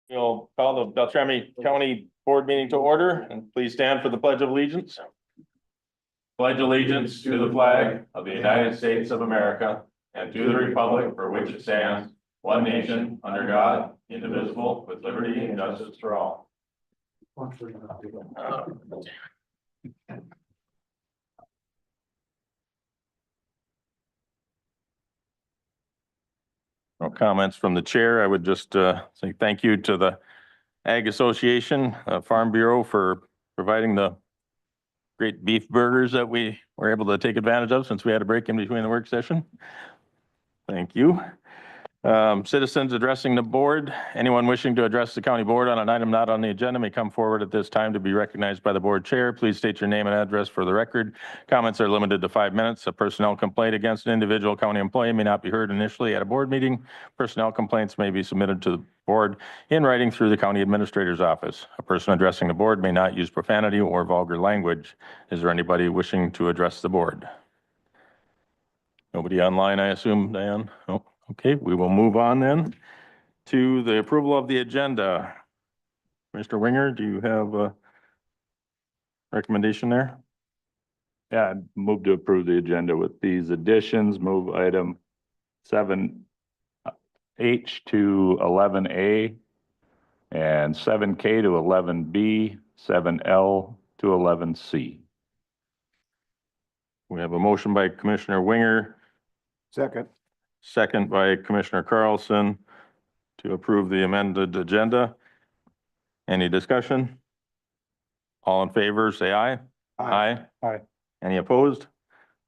We'll call the Beltrami County Board meeting to order, and please stand for the Pledge of Allegiance. Pledge allegiance to the flag of the United States of America and to the republic for which it stands, one nation, under God, indivisible, with liberty and justice for all. No comments from the chair. I would just say thank you to the Ag Association, Farm Bureau for providing the great beef burgers that we were able to take advantage of since we had a break in between the work session. Thank you. Citizens addressing the board. Anyone wishing to address the county board on an item not on the agenda may come forward at this time to be recognized by the board chair. Please state your name and address for the record. Comments are limited to 5 minutes. A personnel complaint against an individual county employee may not be heard initially at a board meeting. Personnel complaints may be submitted to the board in writing through the county administrator's office. A person addressing the board may not use profanity or vulgar language. Is there anybody wishing to address the board? Nobody online, I assume, Diane? Oh. Okay, we will move on then to the approval of the agenda. Mr. Winger, do you have a recommendation there? Yeah, I'd move to approve the agenda with these additions. Move item 7H to 11A and 7K to 11B, 7L to 11C. We have a motion by Commissioner Winger. Second by Commissioner Carlson to approve the amended agenda. Any discussion? All in favor, say aye. Aye. Aye. Any opposed?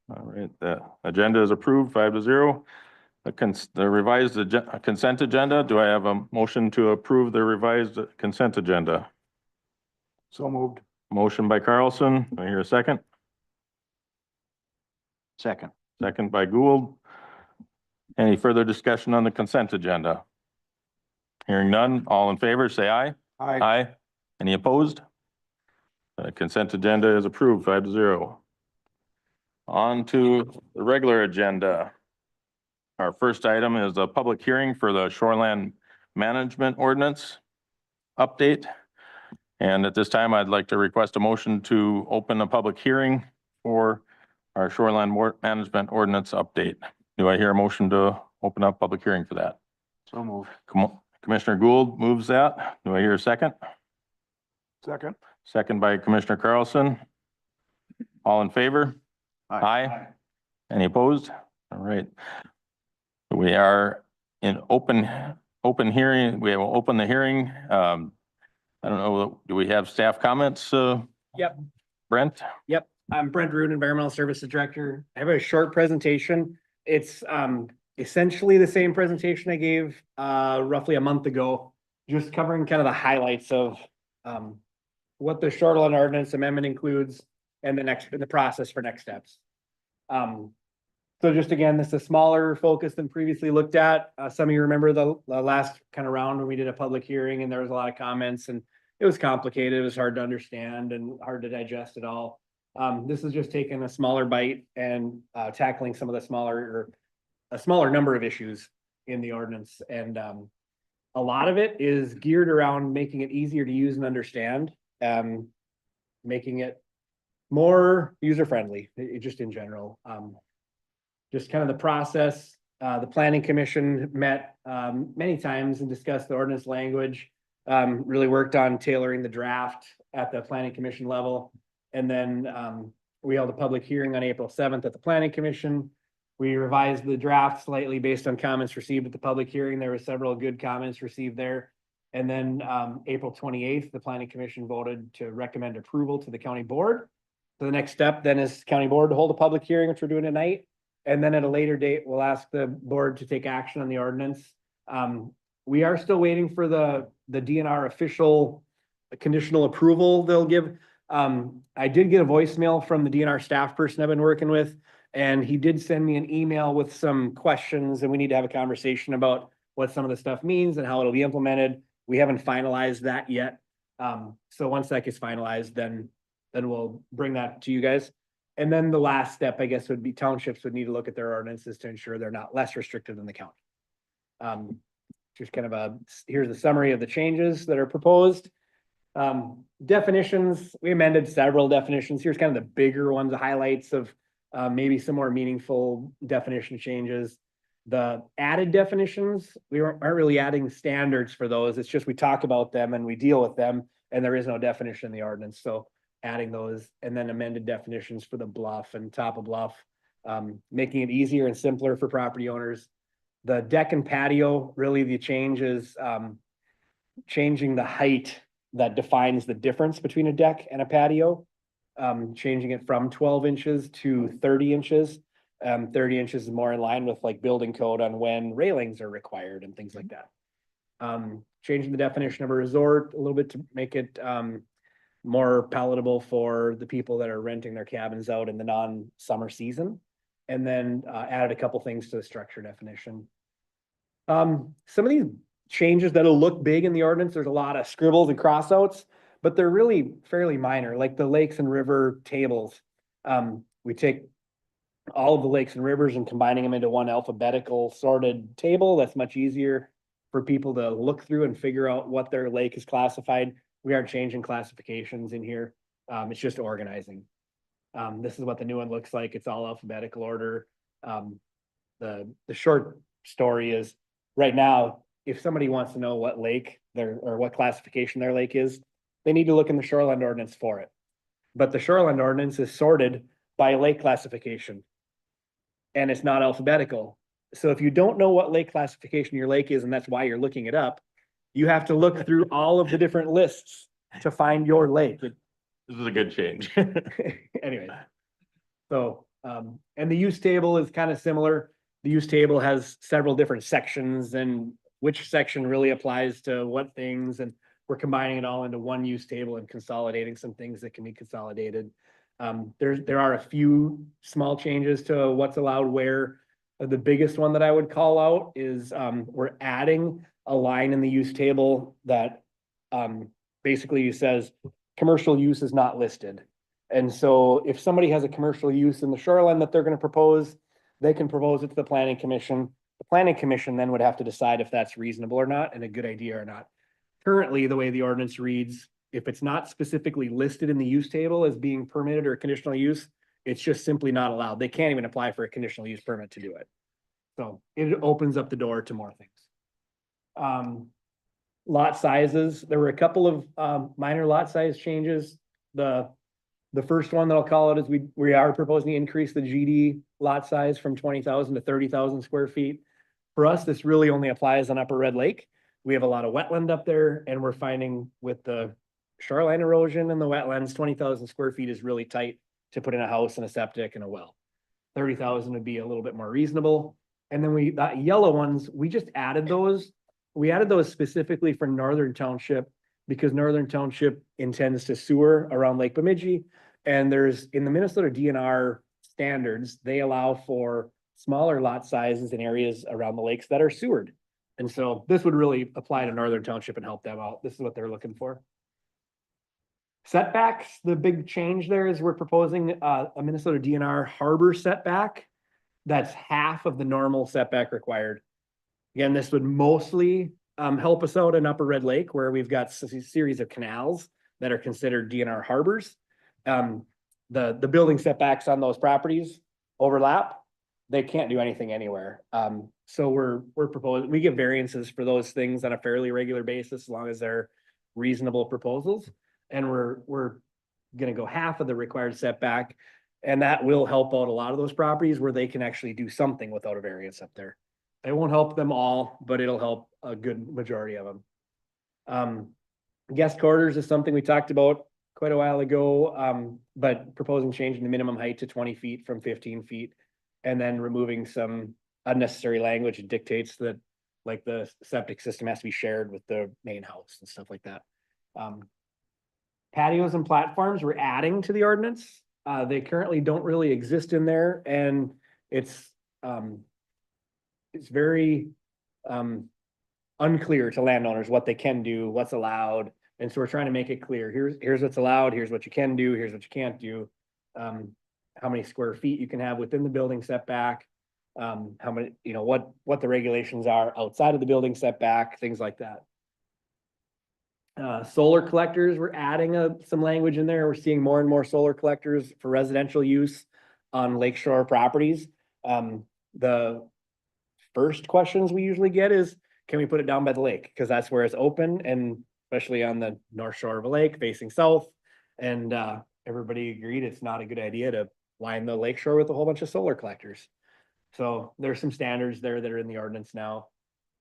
All right, the agenda is approved 5-0. The revised consent agenda. Do I have a motion to approve the revised consent agenda? So moved. Motion by Carlson. Do I hear a second? Second. Second by Gould. Any further discussion on the consent agenda? Hearing none, all in favor, say aye. Aye. Aye. Any opposed? The consent agenda is approved 5-0. On to the regular agenda. Our first item is a public hearing for the shoreland management ordinance update. And at this time, I'd like to request a motion to open a public hearing for our shoreline management ordinance update. Do I hear a motion to open up public hearing for that? So moved. Commissioner Gould moves that. Do I hear a second? Second. Second by Commissioner Carlson. All in favor? Aye. Any opposed? All right. We are in open hearing. We will open the hearing. I don't know, do we have staff comments? Yep. Brent? Yep. I'm Brent Root, Environmental Services Director. I have a short presentation. It's essentially the same presentation I gave roughly a month ago, just covering kind of the highlights of what the shoreline ordinance amendment includes and the process for next steps. So just again, this is a smaller focus than previously looked at. Some of you remember the last kind of round when we did a public hearing and there was a lot of comments and it was complicated. It was hard to understand and hard to digest it all. This is just taking a smaller bite and tackling some of the a smaller number of issues in the ordinance. And a lot of it is geared around making it easier to use and understand, making it more user-friendly, just in general. Just kind of the process. The Planning Commission met many times and discussed the ordinance language, really worked on tailoring the draft at the Planning Commission level. And then we held a public hearing on April 7th at the Planning Commission. We revised the draft slightly based on comments received at the public hearing. There were several good comments received there. And then April 28th, the Planning Commission voted to recommend approval to the county board. So the next step then is county board to hold a public hearing, which we're doing tonight. And then at a later date, we'll ask the board to take action on the ordinance. We are still waiting for the DNR official conditional approval they'll give. I did get a voicemail from the DNR staff person I've been working with, and he did send me an email with some questions, and we need to have a conversation about what some of the stuff means and how it'll be implemented. We haven't finalized that yet. So once that gets finalized, then we'll bring that to you guys. And then the last step, I guess, would be townships would need to look at their ordinances to ensure they're not less restrictive than the county. just kind of here's the summary of the changes that are proposed. Definitions, we amended several definitions. Here's kind of the bigger ones, the highlights of maybe some more meaningful definition changes. The added definitions, aren't really adding standards for those. It's just we talk about them and we deal with them, and there is no definition in the ordinance. So adding those, and then amended definitions for the bluff and top of bluff, making it easier and simpler for property owners. The deck and patio, really the change is changing the height that defines the difference between a deck and a patio. Changing it from 12 inches to 30 inches. 30 inches is more in line with like building code on when railings are required and things like that. Changing the definition of a resort a little bit to make it more palatable for the people that are renting their cabins out in the non-summer season. And then added a couple things to the structure definition. Some of these changes that'll look big in the ordinance, there's a lot of scribbles and crossouts, but they're really fairly minor, like the lakes and river tables. We take all of the lakes and rivers and combining them into one alphabetical sorted table. That's much easier for people to look through and figure out what their lake is classified. We aren't changing classifications in here. It's just organizing. This is what the new one looks like. It's all alphabetical order. The short story is right now, if somebody wants to know what lake or what classification their lake is, they need to look in the shoreline ordinance for it. But the shoreline ordinance is sorted by lake classification, and it's not alphabetical. So if you don't know what lake classification your lake is, and that's why you're looking it up, you have to look through all of the different lists to find your lake. This is a good change. Anyway, so, and the use table is kind of similar. The use table has several different sections and which section really applies to what things, and we're combining it all into one use table and consolidating some things that can be consolidated. There are a few small changes to what's allowed where. The biggest one that I would call out is we're adding a line in the use table that basically says commercial use is not listed. And so if somebody has a commercial use in the shoreline that they're going to propose, they can propose it to the planning commission. The planning commission then would have to decide if that's reasonable or not and a good idea or not. Currently, the way the ordinance reads, if it's not specifically listed in the use table as being permitted or conditional use, it's just simply not allowed. They can't even apply for a conditional use permit to do it. So it opens up the door to more things. Lot sizes, there were a couple of minor lot size changes. The first one that I'll call it is we are proposing to increase the GD lot size from 20,000 to 30,000 square feet. For us, this really only applies on Upper Red Lake. We have a lot of wetland up there, and we're finding with the shoreline erosion and the wetlands, 20,000 square feet is really tight to put in a house and a septic and a well. 30,000 would be a little bit more reasonable. And then that yellow ones, we just added those. We added those specifically for Northern Township because Northern Township intends to sewer around Lake Bemidji. And there's in the Minnesota DNR standards, they allow for smaller lot sizes in areas around the lakes that are sewered. And so this would really apply to Northern Township and help them out. This is what they're looking for. Setbacks, the big change there is we're proposing a Minnesota DNR harbor setback. That's half of the normal setback required. Again, this would mostly help us out in Upper Red Lake where we've got a series of canals that are considered DNR harbors. The building setbacks on those properties overlap. They can't do anything anywhere. So we're proposing, we give variances for those things on a fairly regular basis, as long as they're reasonable proposals. And we're gonna go half of the required setback. And that will help out a lot of those properties where they can actually do something without a variance up there. It won't help them all, but it'll help a good majority of them. Guest quarters is something we talked about quite a while ago, but proposing changing the minimum height to 20 feet from 15 feet. And then removing some unnecessary language that dictates that like the septic system has to be shared with the main house and stuff like that. Patios and platforms we're adding to the ordinance. They currently don't really exist in there, and it's very unclear to landowners what they can do, what's allowed. And so we're trying to make it clear. Here's what's allowed, here's what you can do, here's what you can't do. How many square feet you can have within the building setback. how many, what the regulations are outside of the building setback, things like that. Solar collectors, we're adding some language in there. We're seeing more and more solar collectors for residential use on lakeshore properties. The first questions we usually get is, can we put it down by the lake? Because that's where it's open, and especially on the north shore of a lake facing south. And everybody agreed it's not a good idea to line the lakeshore with a whole bunch of solar collectors. So there's some standards there that are in the ordinance now.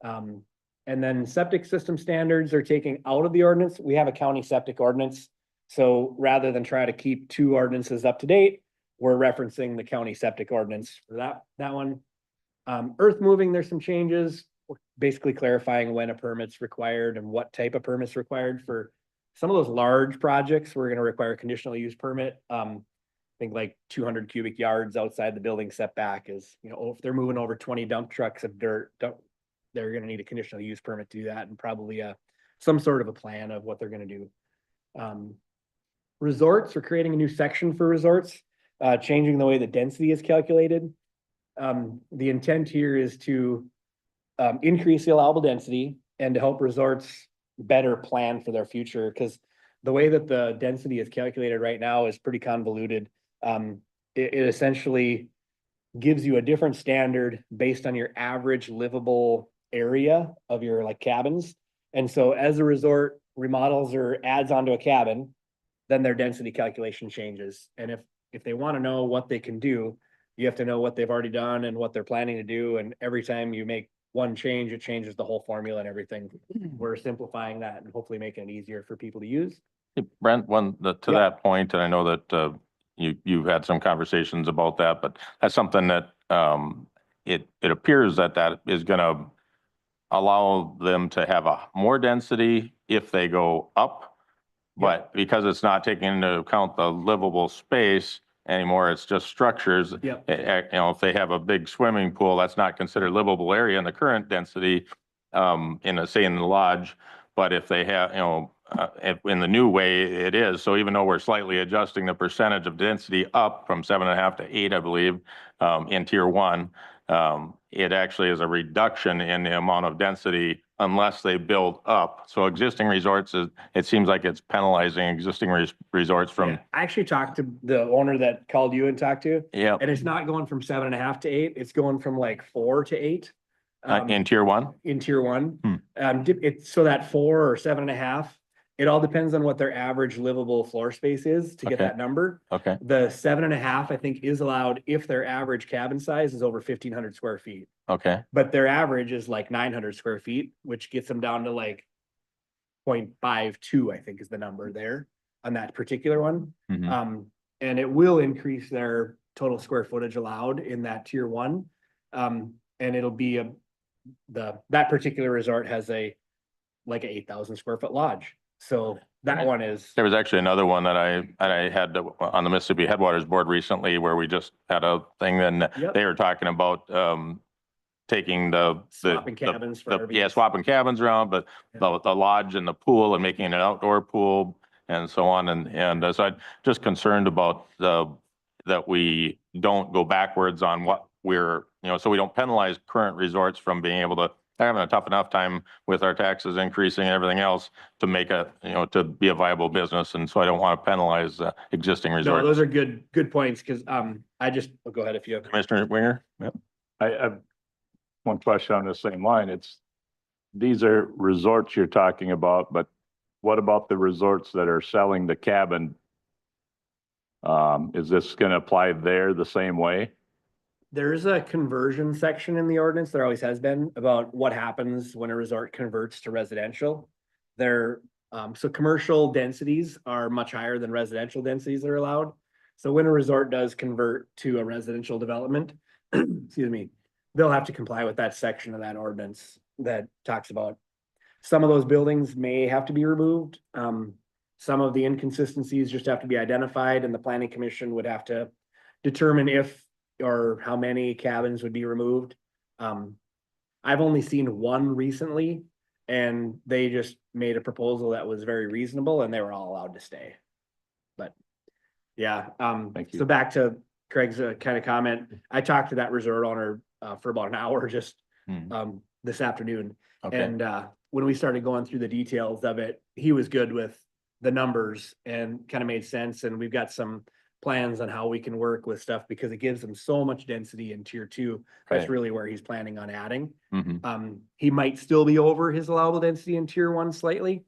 And then septic system standards are taking out of the ordinance. We have a county septic ordinance. So rather than try to keep two ordinances up to date, we're referencing the county septic ordinance for that one. Earth moving, there's some changes, basically clarifying when a permit's required and what type of permit's required for some of those large projects. We're going to require a conditional use permit. I think like 200 cubic yards outside the building setback is, if they're moving over 20 dump trucks of dirt, they're going to need a conditional use permit to do that, and probably some sort of a plan of what they're going to do. Resorts, we're creating a new section for resorts, changing the way the density is calculated. The intent here is to increase the allowable density and to help resorts better plan for their future, because the way that the density is calculated right now is pretty convoluted. It essentially gives you a different standard based on your average livable area of your like cabins. And so as a resort remodels or adds onto a cabin, then their density calculation changes. And if they want to know what they can do, you have to know what they've already done and what they're planning to do. And every time you make one change, it changes the whole formula and everything. We're simplifying that and hopefully making it easier for people to use. Hey, Brent, that point, and I know that you've had some conversations about that, but that's something that it appears that is going to allow them to have a more density if they go up, but because it's not taking into account the livable space anymore, it's just structures. Yep. If they have a big swimming pool, that's not considered livable area in the current density, in the lodge. But if they have, in the new way, it is. So even though we're slightly adjusting the percentage of density up from 7.5 to 8, I believe, in tier 1, it actually is a reduction in the amount of density unless they build up. So existing resorts, it seems like it's penalizing existing resorts from. Yeah. I actually talked to the owner that called you and talked to. Yeah. And it's not going from 7.5 to 8. It's going from like 4 to 8. In tier 1? In tier 1. It's so that 4 or 7.5, it all depends on what their average livable floor space is to get that number. Okay. The 7.5, I think, is allowed if their average cabin size is over 1,500 square feet. Okay. But their average is like 900 square feet, which gets them down to like 0.52, I think is the number there on that particular one. Mm-hmm. And it will increase their total square footage allowed in that tier 1. And it'll be that particular resort has like an 8,000 square foot lodge. So that one is. There was actually another one that I had on the Mississippi Headwaters Board recently where we just had a thing, and they were talking about taking swapping cabins for RVs. Swapping cabins around, but the lodge and the pool and making it an outdoor pool and so on. And so I'm just concerned about that we don't go backwards on what we're, so we don't penalize current resorts from being able to having a tough enough time with our taxes increasing and everything else to make to be a viable business. And so I don't want to penalize existing resorts. No, those are good points. Cause I'll go ahead if you have. Commissioner Winger. Yep. I have one question on the same line. These are resorts you're talking about, but what about the resorts that are selling the cabin? Is this going to apply there the same way? There's a conversion section in the ordinance, there always has been, about what happens when a resort converts to residential. So commercial densities are much higher than residential densities that are allowed. So when a resort does convert to a residential development, excuse me, they'll have to comply with that section of that ordinance that talks about some of those buildings may have to be removed. Some of the inconsistencies just have to be identified, and the planning commission would have to determine if or how many cabins would be removed. I've only seen one recently, and they just made a proposal that was very reasonable, and they were all allowed to stay. But yeah, Thank you. so back to Craig's kind of comment. I talked to that resort owner for about an hour just Hmm. this afternoon. Okay, And when we started going through the details of it, he was good with the numbers and kind of made sense. And we've got some plans on how we can work with stuff because it gives them so much density in tier two. That's Right. really where he's planning on adding. Mhm. He might still be over his allowable density in tier one slightly,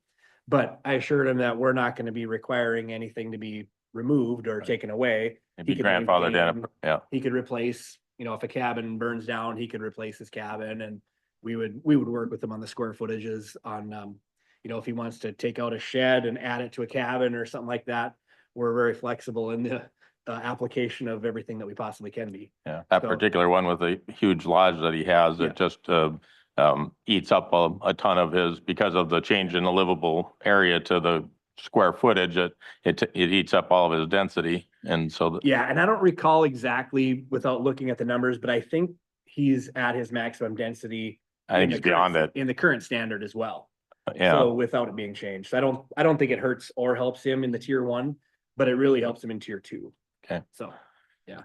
but I assured him that we're not going to be requiring anything to be removed or Right. taken away. Maybe He could grandfathered maintain, in, yeah, he could replace, if a cabin burns down, he could replace his cabin and we would work with him on the square footages on, if he wants to take out a shed and add it to a cabin or something like that. We're very flexible in the application of everything that we possibly can be. yeah. That So- particular one with the huge lodge that he has, Yeah. it just eats up a ton of his, because of the change in the livable area to the square footage, it eats up all of his density. And so, Yeah, and I don't recall exactly without looking at the numbers, but I think he's at his maximum density. I think in the he's beyond current- it. In the current standard as well. Yeah, So without it being changed. So I don't think it hurts or helps him in the tier one, but it really helps him in tier two. Okay. So, yeah.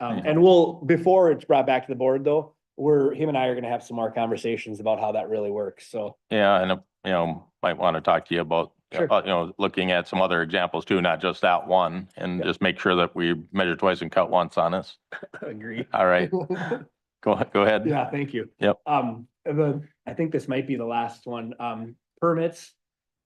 Yeah. And before it's brought back to the board though, him and I are gonna have some more conversations about how that really works. So, yeah, and might want to talk to you about, Sure. looking at some other examples too, not just that one, and Yeah. just make sure that we measure twice and cut once on this. agree. All right, go ahead. Yeah, thank you. Yep. I think this might be the last one. Permits.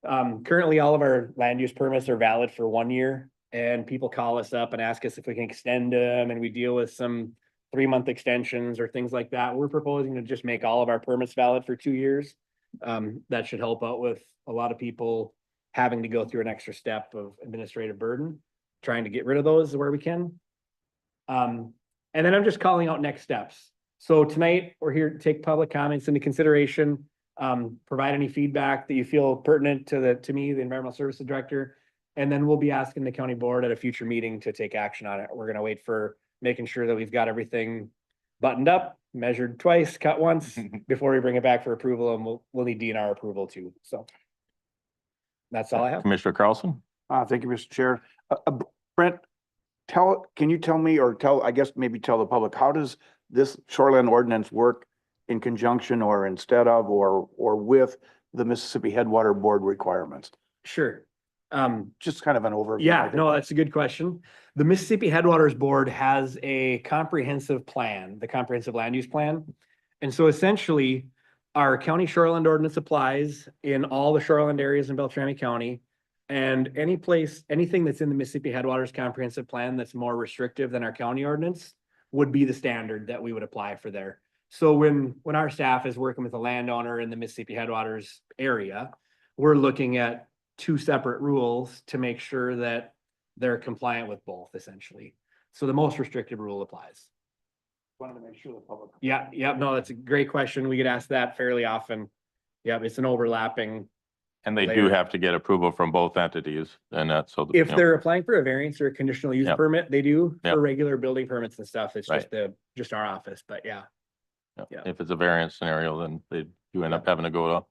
Currently all of our land use permits are valid for 1 year and people call us up and ask us if we can extend them and we deal with some 3-month extensions or things like that. We're proposing to just make all of our permits valid for 2 years. That should help out with a lot of people having to go through an extra step of administrative burden, trying to get rid of those where we can. And then I'm just calling out next steps. So tonight, we're here to take public comments into consideration, provide any feedback that you feel pertinent to me, the Environmental Services Director. And then we'll be asking the county board at a future meeting to take action on it. We're gonna wait for making sure that we've got everything buttoned up, measured twice, cut once, before we bring it back for approval, and we'll need DNR approval too, so. That's all I have. Commissioner Carlson? Thank you, Mr. Chair. Brent, can you tell me, or I guess maybe tell the public, how does this shoreline ordinance work in conjunction or instead of, or with the Mississippi Headwater Board requirements? Sure. Just kind of an overview. I Yeah, think. no, that's a good question. The Mississippi Headwaters Board has a comprehensive plan, the comprehensive land use plan. And so essentially, our county shoreland ordinance applies in all the shoreland areas in Beltrami County. And anything that's in the Mississippi Headwaters comprehensive plan that's more restrictive than our county ordinance would be the standard that we would apply for there. So when our staff is working with a landowner in the Mississippi Headwaters area, we're looking at 2 separate rules to make sure that they're compliant with both essentially. So the most restrictive rule applies. Wanted to make sure the public. Yeah, no, that's a great question. We get asked that fairly often. Yeah, it's an overlapping. And they do Layer. have to get approval from both entities, and that's so. If they're applying for a variance or a conditional use Yep. permit, they do Yep. for regular building permits and stuff. It's Right. just our office, but yeah. Yeah. If it's a variance scenario, then they do end up having to go to,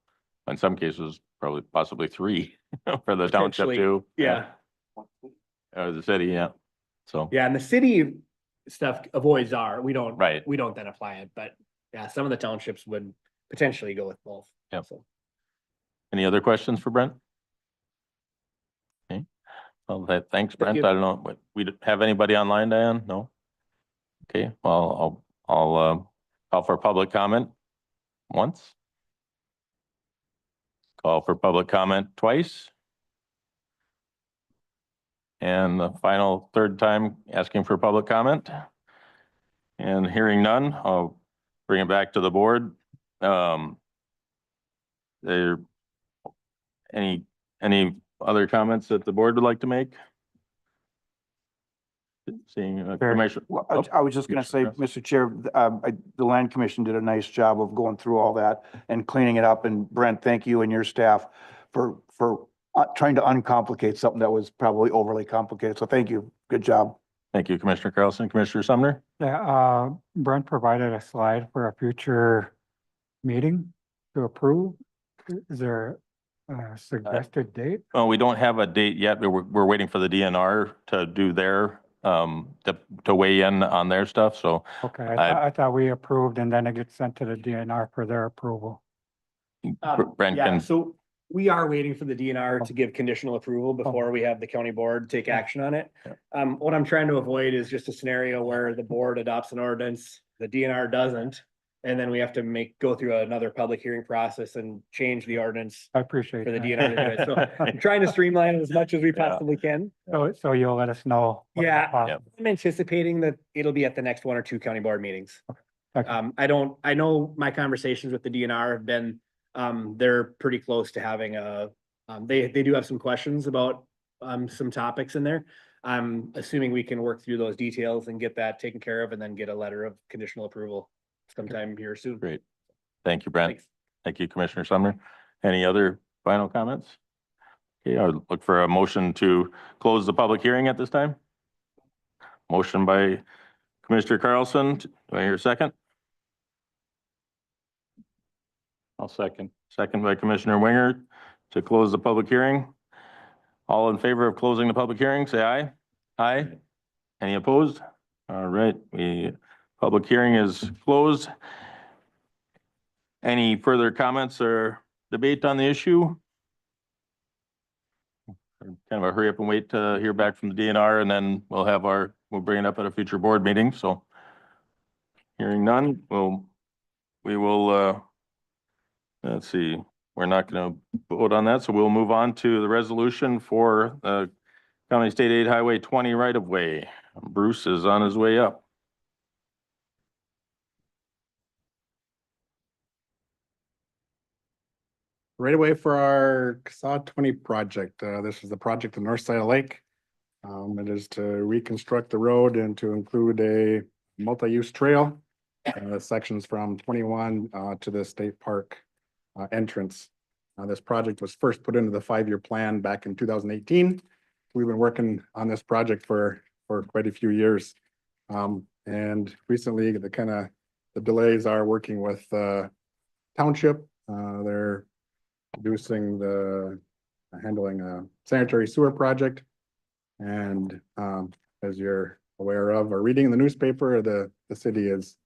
in some cases, probably possibly 3 for the township Potentially, too. Yeah, Or the city, yeah. So, yeah, and the city stuff avoids we don't right. then apply it, but yeah, some of the townships would potentially go with both. Yep. So, Any other questions for Brent? Okay, well, thanks, Brent. you. I don't know, but we have anybody online, Diane? No? Okay, well, I'll call for public comment once. Call for public comment twice. And the final 3rd time asking for public comment. And hearing none, I'll bring it back to the board. There, any other comments that the board would like to make? Seeing Commissioner. Well, Oh, I was just gonna say, Commissioner Mr. Chair, the Land Commission did a nice job of going through all that and cleaning it up. And Brent, thank you and your staff for trying to uncomplicate something that was probably overly complicated. So thank you. Good job. Thank you, Commissioner Carlson. Commissioner Sumner? Yeah, Brent provided a slide for a future meeting to approve. Is there a suggested date? Well, we don't have a date yet, but we're waiting for the DNR to do their to weigh in on their stuff, so Okay, I- I thought we approved and then it gets sent to the DNR for their approval. Brent Yeah, can, so we are waiting for the DNR to give conditional approval before we have the county board take action on it. Yeah. What I'm trying to avoid is just a scenario where the board adopts an ordinance, the DNR doesn't, and then we have to go through another public hearing process and change the ordinance I appreciate for the that. DNR. to do it. So I'm trying to streamline it as much as we Yeah. possibly can. So you'll let us know. what Yeah. possible. I'm anticipating that it'll be at the next 1 or 2 county board meetings. Okay. I know my conversations with the DNR have been, they're pretty close to having they do have some questions about, some topics in there. I'm assuming we can work through those details and get that taken care of and then get a letter of conditional approval sometime here soon. great. Thank you, Brent. Thanks. Thank you, Commissioner Sumner. Any other final comments? Okay, I would look for a motion to close the public hearing at this time. Motion by Commissioner Carlson. Do I hear a second? I'll second. Second by Commissioner Winger to close the public hearing. All in favor of closing the public hearing, say aye. Aye. Any opposed? All right, public hearing is closed. Any further comments or debate on the issue? Kind of a hurry up and wait to hear back from the DNR, and then we'll bring it up at a future board meeting, so. Hearing none, we will, let's see, we're not gonna vote on that, so we'll move on to the resolution for the County State Aid Highway 20 right-of-way. Bruce is on his way up. Right away for our CSA 20 project. This is the project on the north side of the lake. It is to reconstruct the road and to include a multi-use trail. Sections from 21 to the state park entrance. This project was first put into the 5-year plan back in 2018. We've been working on this project for quite a few years. And recently the delays are working with township. They're handling a sanitary sewer project. And as you're aware of or reading in the newspaper, the city is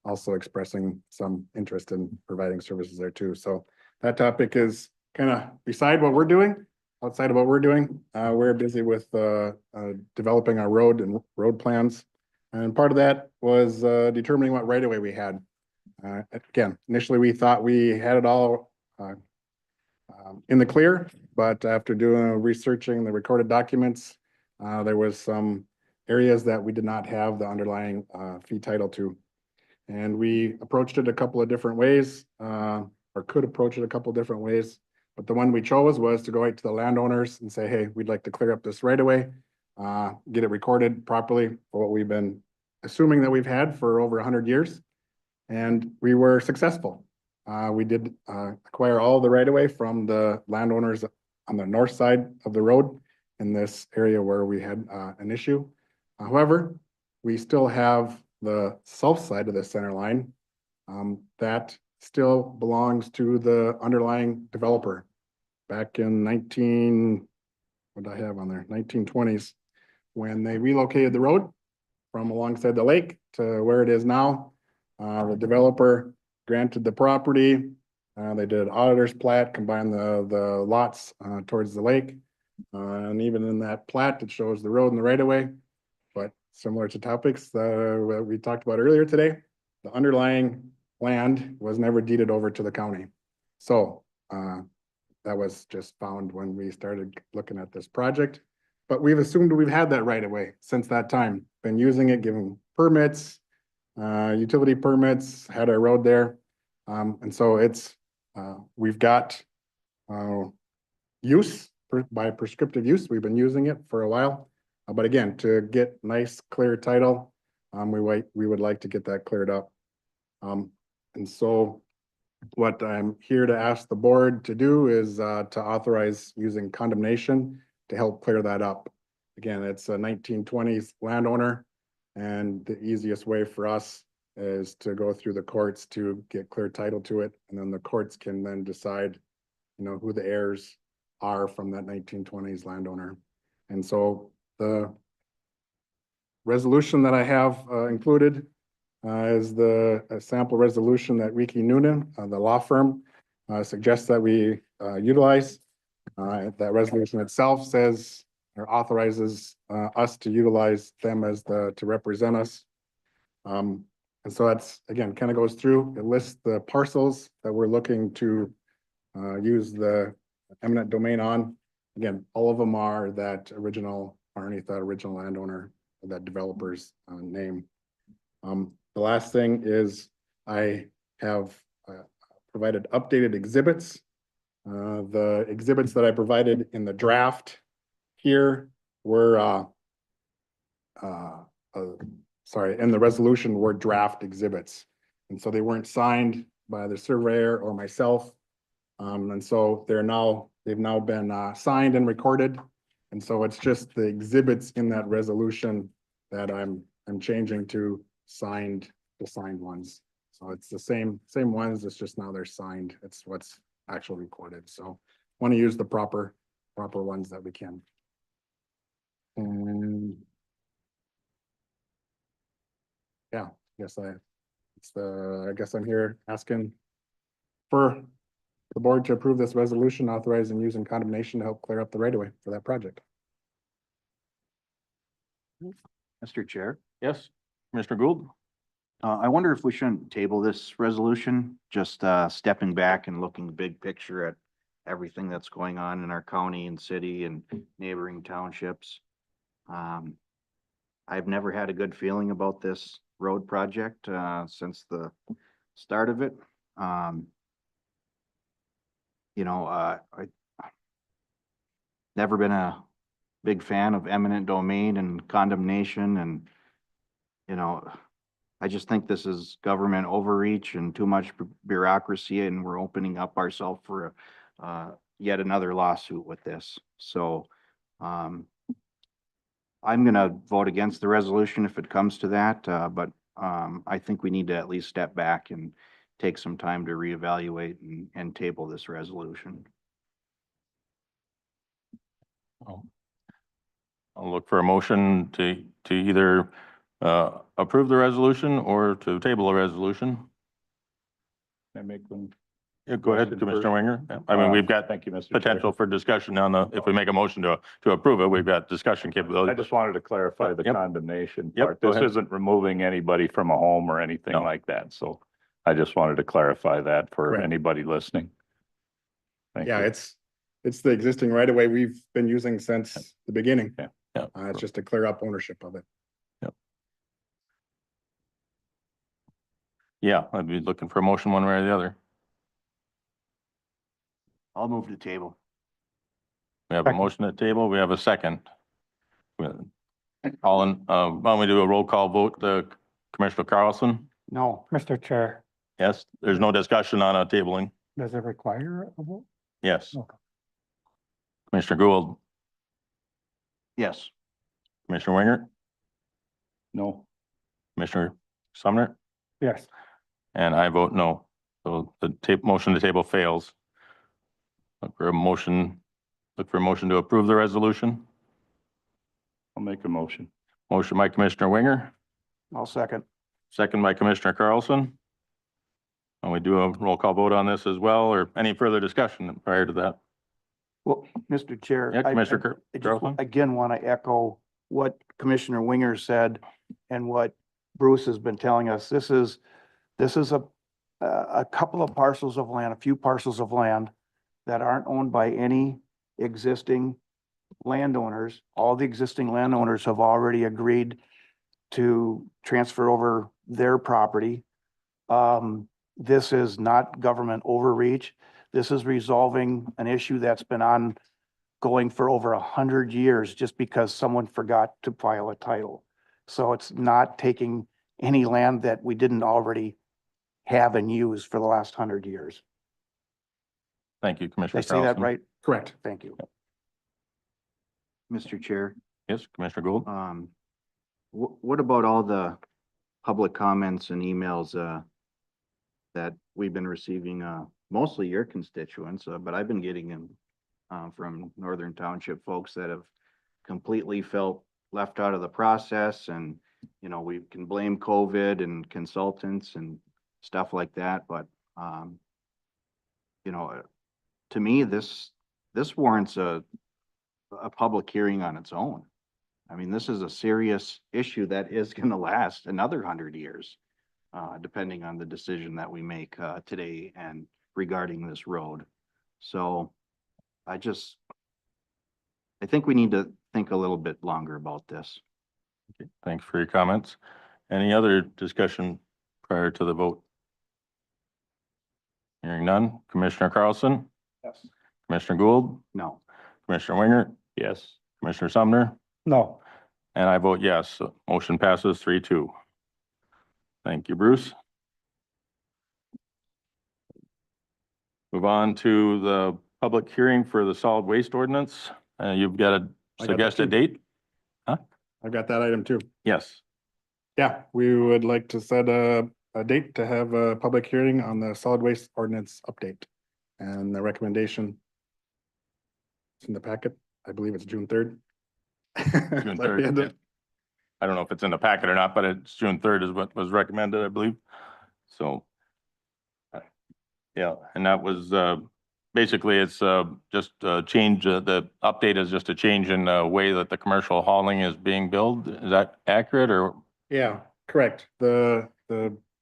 also expressing some interest in providing services there too. So that topic is kind of beside what we're doing, outside of what we're doing. We're busy with developing our road and road plans. And part of that was determining what right of way we had. Again, initially we thought we had it all in the clear, but after researching the recorded documents, there was some areas that we did not have the underlying fee title to. And we approached it a couple of different ways, or could approach it a couple of different ways. But the one we chose was to go right to the landowners and say, hey, we'd like to clear up this right away, get it recorded properly for what we've been assuming that we've had for over 100 years. And we were successful. We did acquire all the right of way from the landowners on the north side of the road in this area where we had an issue. However, we still have the south side of the center line that still belongs to the underlying developer. Back in 1920s, when they relocated the road from alongside the lake to where it is now, the developer granted the property. They did an auditor's plat, combined the lots towards the lake. And even in that plat, it shows the road and the right of way. But similar to topics that we talked about earlier today, the underlying land was never deeded over to the county. So that was just found when we started looking at this project. But we've assumed we've had that right of way since that time. Been using it, giving permits, utility permits, had our road there. And so we've got use by prescriptive use. We've been using it for a while. But again, to get nice, clear title, we would like to get that cleared up. And so what I'm here to ask the board to do is to authorize using condemnation to help clear that up. Again, it's a 1920s landowner, and the easiest way for us is to go through the courts to get clear title to it, and then the courts can then decide, who the heirs are from that 1920s landowner. And so the resolution that I have included is the sample resolution that Ricky Noonan, the law firm, suggests that we utilize. That resolution itself says or authorizes us to utilize them as to represent us. And so that's, again, kind of goes through, it lists the parcels that we're looking to use the eminent domain on. Again, all of them are that original, underneath that original landowner, that developer's name. The last thing is I have provided updated exhibits. The exhibits that I provided in the draft here were sorry, in the resolution were draft exhibits. And so they weren't signed by the surveyor or myself. And so they've now been signed and recorded. And so it's just the exhibits in that resolution that I'm changing to signed ones. So it's the same ones, it's just now they're signed. It's what's actually recorded. So want to use the proper ones that we can. And yeah, I guess I'm here asking for the board to approve this resolution authorizing using condemnation to help clear up the right of way for that project. Mr. Chair, Yes, Commissioner Gould? I wonder if we shouldn't table this resolution, just stepping back and looking big picture at everything that's going on in our county and city and neighboring townships. I've never had a good feeling about this road project since the start of it. I never been a big fan of eminent domain and condemnation, and I just think this is government overreach and too much bureaucracy, and we're opening up ourselves for yet another lawsuit with this. So I'm gonna vote against the resolution if it comes to that, but I think we need to at least step back and take some time to reevaluate and table this resolution. I'll look for a motion to either approve the resolution or to table the resolution. Can I make them? Yeah, go ahead, Motion Commissioner first. Winger. Yeah, I mean, we've got Thank you, Mr. Chair. potential for discussion on the, if we make a motion to approve it, we've got discussion I capability. just wanted to clarify the Yep. condemnation Yep, part. go This ahead. isn't removing anybody from a home or anything No. like that. So I just wanted to clarify that for Correct. anybody listening. Thank Yeah, you. it's the existing right of way we've been using since the beginning. Yeah. Yeah. It's just to clear up ownership of it. Yeah, I'd be looking for a motion one way or the other. I'll move to table. We have a Second. motion at table. We have a second. All in, why don't we do a roll call vote? Commissioner Carlson? No, Mr. Chair, Yes, there's no discussion on a tabling. does it require a vote? Yes. Okay. Commissioner Gould, Yes. Commissioner Winger, No, Commissioner Sumner, Yes, and I vote no. So the motion to table fails. Look for a motion to approve the resolution. I'll make a motion. Motion by Commissioner Winger, I'll second. second by Commissioner Carlson. And we do a roll call vote on this as well, or any further discussion prior to that? Well, Mr. Chair. Yeah, I Commissioner just Carlson? again want to echo what Commissioner Winger said and what Bruce has been telling us. This is a couple of parcels of land, a few parcels of land that aren't owned by any existing landowners. All the existing landowners have already agreed to transfer over their property. This is not government overreach. This is resolving an issue that's been ongoing for over 100 years just because someone forgot to file a title. So it's not taking any land that we didn't already have and use for the last 100 years. Thank you, Did I Commissioner say that Carlson. right? Correct. Thank you. Mr. Chair, Yes, Commissioner Gould? what about all the public comments and emails that we've been receiving, mostly your constituents, but I've been getting them from Northern Township folks that have completely felt left out of the process and, you know, we can blame COVID and consultants and stuff like that, but, you know, to me, this warrants a public hearing on its own. I mean, this is a serious issue that is gonna last another 100 years, depending on the decision that we make, today and regarding this road. So I think we need to think a little bit longer about this. Thanks for your comments. Any other discussion prior to the vote? Hearing none. Commissioner Carlson, Yes. Commissioner Gould, No. Commissioner Winger, Yes. Commissioner Sumner, No, and I vote yes. So motion passes 3-2. Thank you, Bruce. Move on to the public hearing for the solid waste ordinance. You've got a I got that suggested too. date? I've got that item too. Yes. Yeah, we would like to set a date to have a public hearing on the solid waste ordinance update. And the recommendation it's in the packet. I believe it's June 3rd. June 3rd. Yeah. I don't know if it's in the packet or not, but it's June 3rd is what was recommended, I believe. So. Yeah, and that was, basically it's, just a change, the update is just a change in the way that the commercial hauling is being billed. Is that accurate or? Yeah, correct. The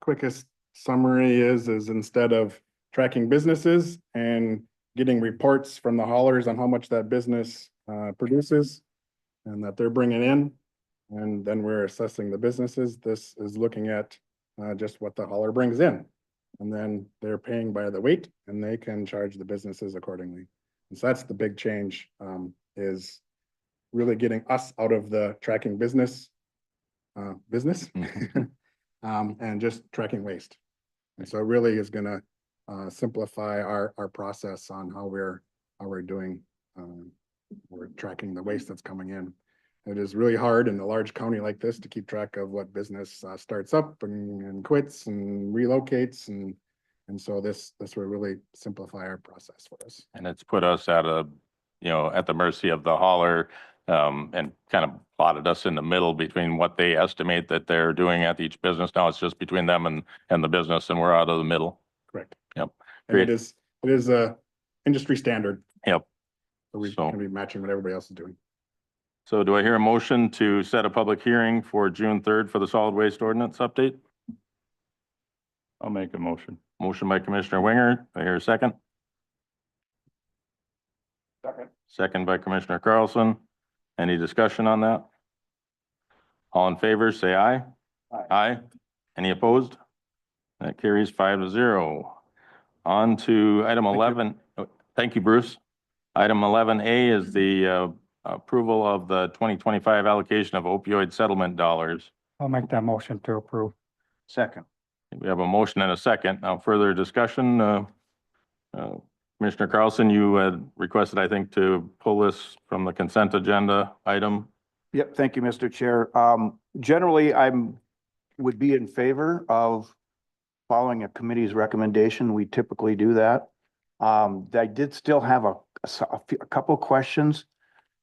quickest summary is instead of tracking businesses and getting reports from the haulers on how much that business produces and that they're bringing in, and then we're assessing the businesses, this is looking at just what the hauler brings in. And then they're paying by the weight and they can charge the businesses accordingly. And so that's the big change, is really getting us out of the tracking business and just tracking waste. And so it really is gonna simplify our process on how we're doing, we're tracking the waste that's coming in. It is really hard in a large county like this to keep track of what business starts up and quits and relocates, and so this will really simplify our process for us. And it's put us at at the mercy of the hauler, and kind of plotted us in the middle between what they estimate that they're doing at each business. Now it's just between them and the business, and we're out of the middle. Correct. Yep. And Great. it is a industry standard. Yep. So we So- can be matching what everybody else is doing. So do I hear a motion to set a public hearing for June 3rd for the solid waste ordinance update? I'll make a motion. Motion by Commissioner Winger. Do I hear a second? Second. Second by Commissioner Carlson. Any discussion on that? All in favor, say aye. Aye. Aye. Any opposed? That carries 5-0. On to item 11. Thank you, Bruce. Item 11A is the approval of the 2025 allocation of opioid settlement dollars. I'll make that motion to approve. Second. We have a motion and a second. Now further discussion. Commissioner Carlson, you had requested, I think, to pull this from the consent agenda item. Yep, thank you, Mr. Chair. Generally, would be in favor of following a committee's recommendation. We typically do that. I did still have a couple questions,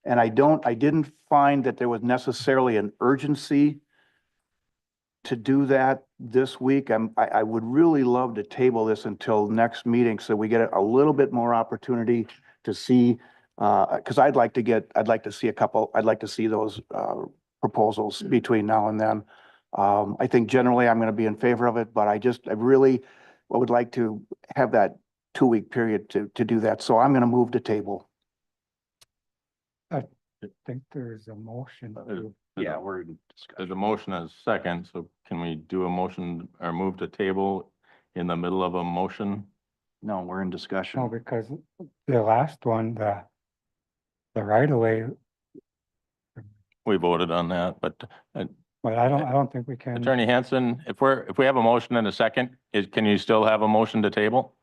and I didn't find that there was necessarily an urgency to do that this week. I would really love to table this until next meeting so we get a little bit more opportunity to see, because I'd like to see those proposals between now and then. I think generally I'm going to be in favor of it, but I really would like to have that 2-week period to do that. So I'm going to move to table. I think there's a motion. to- Yeah, we're in discussion. There's a motion and a second, so can we do a motion or move to table in the middle of a motion? No, we're in No, discussion. because the last one, the right of way, We voted on that, but but I don't think we can. Attorney Hanson, if we have a motion and a second, can you still have a motion to table?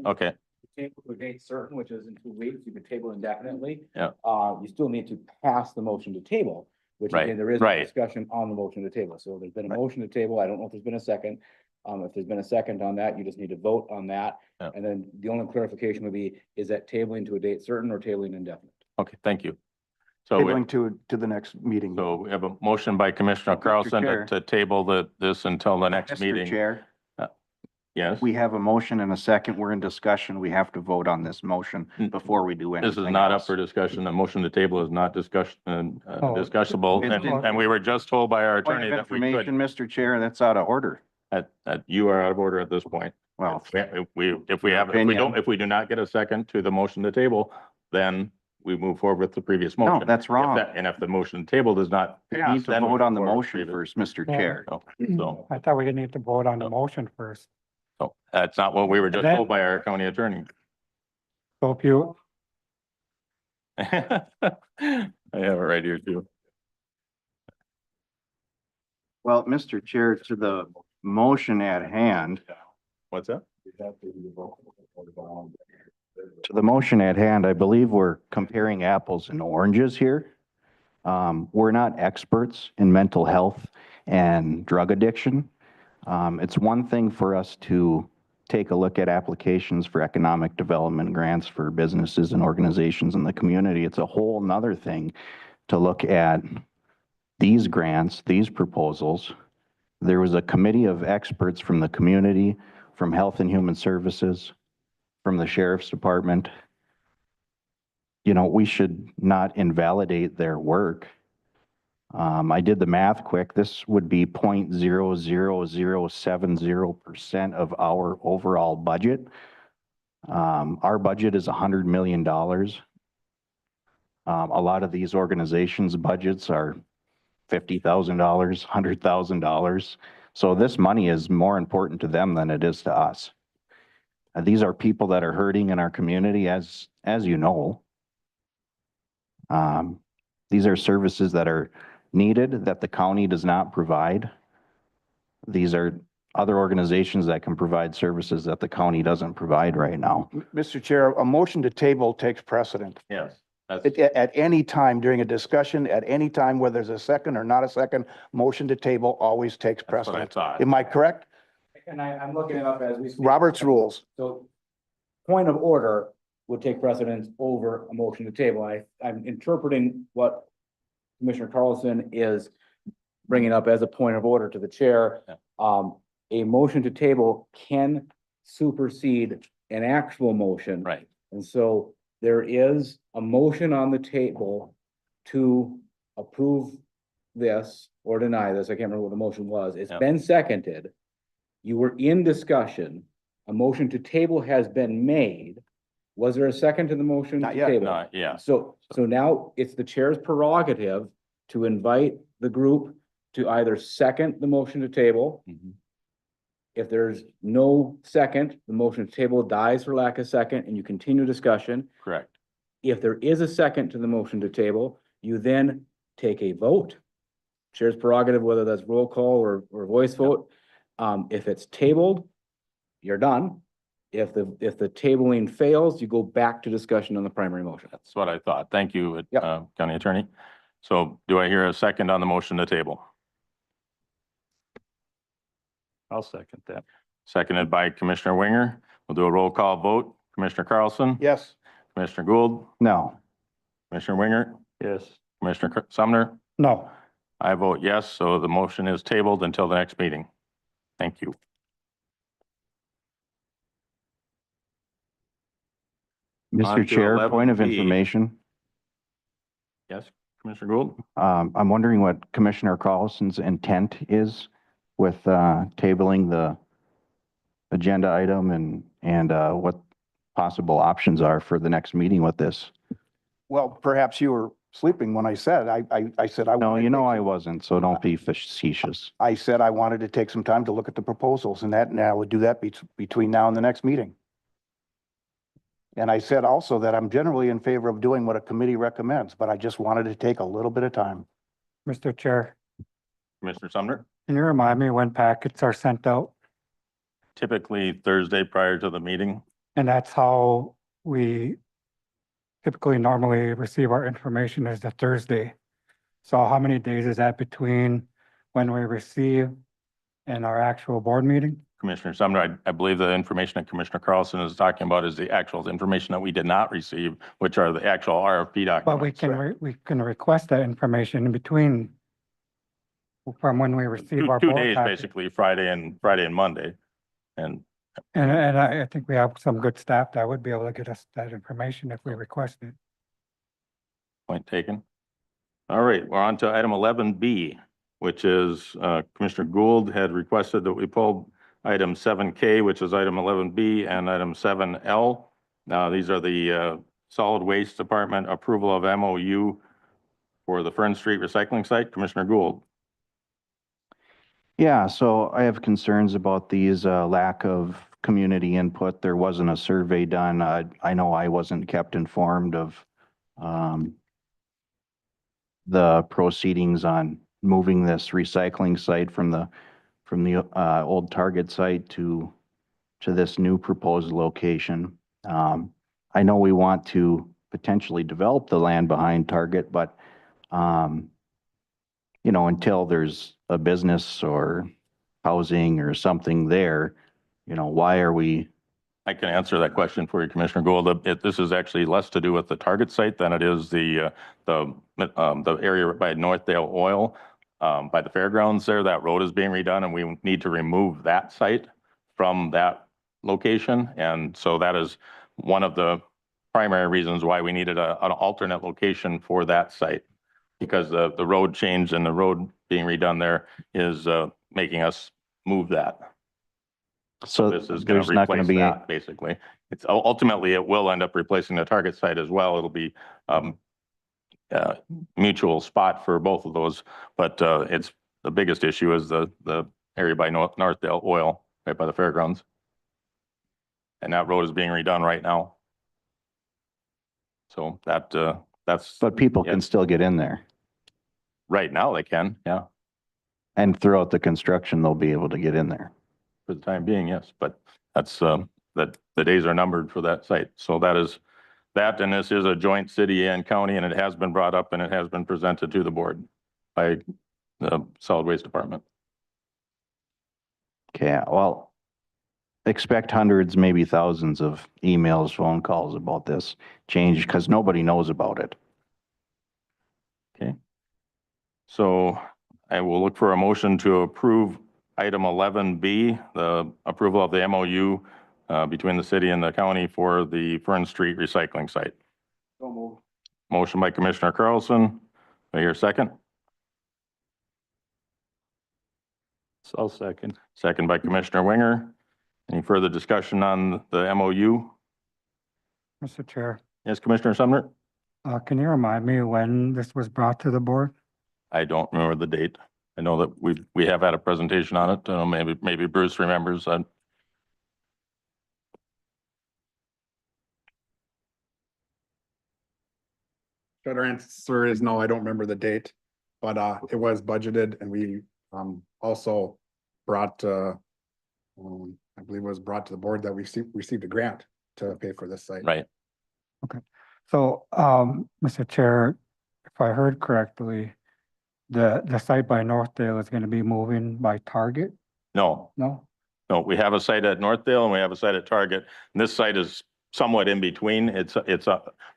Okay, Table to a date certain, which is in 2 weeks, you can table indefinitely. Yeah. You still need to pass the motion to table, which Right, again, there is no right. discussion on the motion to table. So there's been a Right. motion to table. I don't know if there's been a second. If there's been a second on that, you just need to vote on that. Yeah. And then the only clarification would be, is that tabling to a date certain or tabling indefinite? Okay, thank you. So, Tabling to the next meeting. so we have a motion by Commissioner Mr. Carlson Chair. to table this until the next Mr. meeting. Chair, Yes, we have a motion and a second. We're in discussion. We have to vote on this motion before we do anything this is not up else. for discussion. The motion to table is not discussion, Oh. discussable. And we were just told by our Point attorney of that we could, information, Mr. Chair, that's out of order. that you are out of order at this point. Well, If we Opinion. don't, if we do not get a second to the motion to table, then we move forward with the previous no, motion. that's wrong. And if the motion to table does not We pass, need to then we vote on the move forward motion with first, Mr. Yeah. Chair. So, I thought we need to vote on the motion first. so that's not what we were just Then- told by our county attorney. So if you, I have it right here too. Well, Mr. Chair, to the motion at hand, What's that? to the motion at hand, I believe we're comparing apples and oranges here. We're not experts in mental health and drug addiction. It's one thing for us to take a look at applications for economic development grants for businesses and organizations in the community. It's a whole nother thing to look at these grants, these proposals. There was a committee of experts from the community, from Health and Human Services, from the Sheriff's Department. You know, we should not invalidate their work. I did the math quick. This would be 0.00070% of our overall budget. Our budget is $100 million. A lot of these organizations' budgets are $50,000, $100,000. So this money is more important to them than it is to us. These are people that are hurting in our community, as you know. These are services that are needed that the county does not provide. These are other organizations that can provide services that the county doesn't provide right now. Mr. Chair, a motion to table takes precedent. Yes. At any time during a discussion, at any time, whether there's a second or not a second, motion to table always takes That's what I precedent. thought. Am I correct? And I'm looking it up as we speak. Robert's rules. So point of order would take precedence over a motion to table. I'm interpreting what Commissioner Carlson is bringing up as a point of order to the chair. Yeah. A motion to table can supersede an actual motion. Right. And so there is a motion on the table to approve this or deny this. I can't remember what the motion was. It's Yep. been seconded. You were in discussion. A motion to table has been made. Was there a second to the motion? Not to yet. table? No, yeah. So now it's the chair's prerogative to invite the group to either second the motion to table. Mhm. If there's no second, the motion to table dies for lack of second and you continue discussion. Correct. If there is a second to the motion to table, you then take a vote. Chair's prerogative, whether that's roll call or voice vote. If it's tabled, you're done. If the tabling fails, you go back to discussion on the primary motion. That's what I thought. Thank you, Yep. County Attorney. So do I hear a second on the motion to table? I'll second that. Seconded by Commissioner Winger. We'll do a roll call vote. Commissioner Carlson? Yes. Commissioner Gould? No. Commissioner Winger? Yes. Commissioner Sumner? no, I vote yes, so the motion is tabled until the next meeting. Thank you. On Mr. to Chair, point of 11B. information. Yes, Commissioner Gould? I'm wondering what Commissioner Carlson's intent is with tabling the agenda item and what possible options are for the next meeting with this. Well, perhaps you were sleeping when I said, I said I. No, wanted you to know take I some- wasn't, so don't be facetious. I said I wanted to take some time to look at the proposals and I would do that between now and the next meeting. And I said also that I'm generally in favor of doing what a committee recommends, but I just wanted to take a little bit of time. Mr. Chair, Commissioner Sumner? can you remind me when packets are sent out? Typically Thursday prior to the meeting. And that's how we typically normally receive our information is the Thursday. So how many days is that between when we receive and our actual board meeting? Commissioner Sumner, I believe the information that Commissioner Carlson is talking about is the actual information that we did not receive, which are the actual RFP But we documents. can, we can request that information in between from when we receive our Two board days, packet. basically, Friday and Monday. And And I think we have some good staff that would be able to get us that information if we request it. point taken. All right, we're on to item 11B, which is Commissioner Gould had requested that we pull item 7K, which is item 11B, and item 7L. Now, these are the Solid Waste Department approval of MOU for the Fern Street recycling site. Commissioner Gould. Yeah, so I have concerns about these, lack of community input. There wasn't a survey done. I know I wasn't kept informed of, the proceedings on moving this recycling site from the, old Target site to this new proposed location. I know we want to potentially develop the land behind Target, but, you know, until there's a business or housing or something there, you know, why are we, I can answer that question for you, Commissioner Gould. This is actually less to do with the Target site than it is the area by Northdale Oil, by the fairgrounds there. That road is being redone and we need to remove that site from that location. And so that is one of the primary reasons why we needed an alternate location for that site. Because the road change and the road being redone there is making us move that. so This is going there's to not going to replace be, that, basically. It's ultimately, it will end up replacing the Target site as well. It'll be mutual spot for both of those. But it's, the biggest issue is the area by Northdale Oil, right by the fairgrounds. And that road is being redone right now. So that's, but people yeah. can still get in there. Right now they can, yeah, And throughout the construction, they'll be able to get in there. for the time being, yes. But that's, that the days are numbered for that site. So that is that, and this is a joint city and county, and it has been brought up and it has been presented to the board by the Solid Waste Department. Okay, well, expect hundreds, maybe thousands of emails, phone calls about this change because nobody knows about it. Okay. So I will look for a motion to approve item 11B, the approval of the MOU between the city and the county for the Fern Street recycling site. Motion by Commissioner Carlson. Do I hear a second? I'll second. Second by Commissioner Winger. Any further discussion on the MOU? Mr. Chair, Yes, Commissioner Sumner? can you remind me when this was brought to the board? I don't remember the date. I know that we have had a presentation on it. Maybe Bruce remembers that. Short answer is no, I don't remember the date, but it was budgeted and we also brought I believe it was brought to the board that we received a grant to pay for this site. Right. So, Mr. Chair, if I heard correctly, the site by Northdale is gonna be moving by Target? No, No? no, we have a site at Northdale and we have a site at Target. And this site is somewhat in between. It's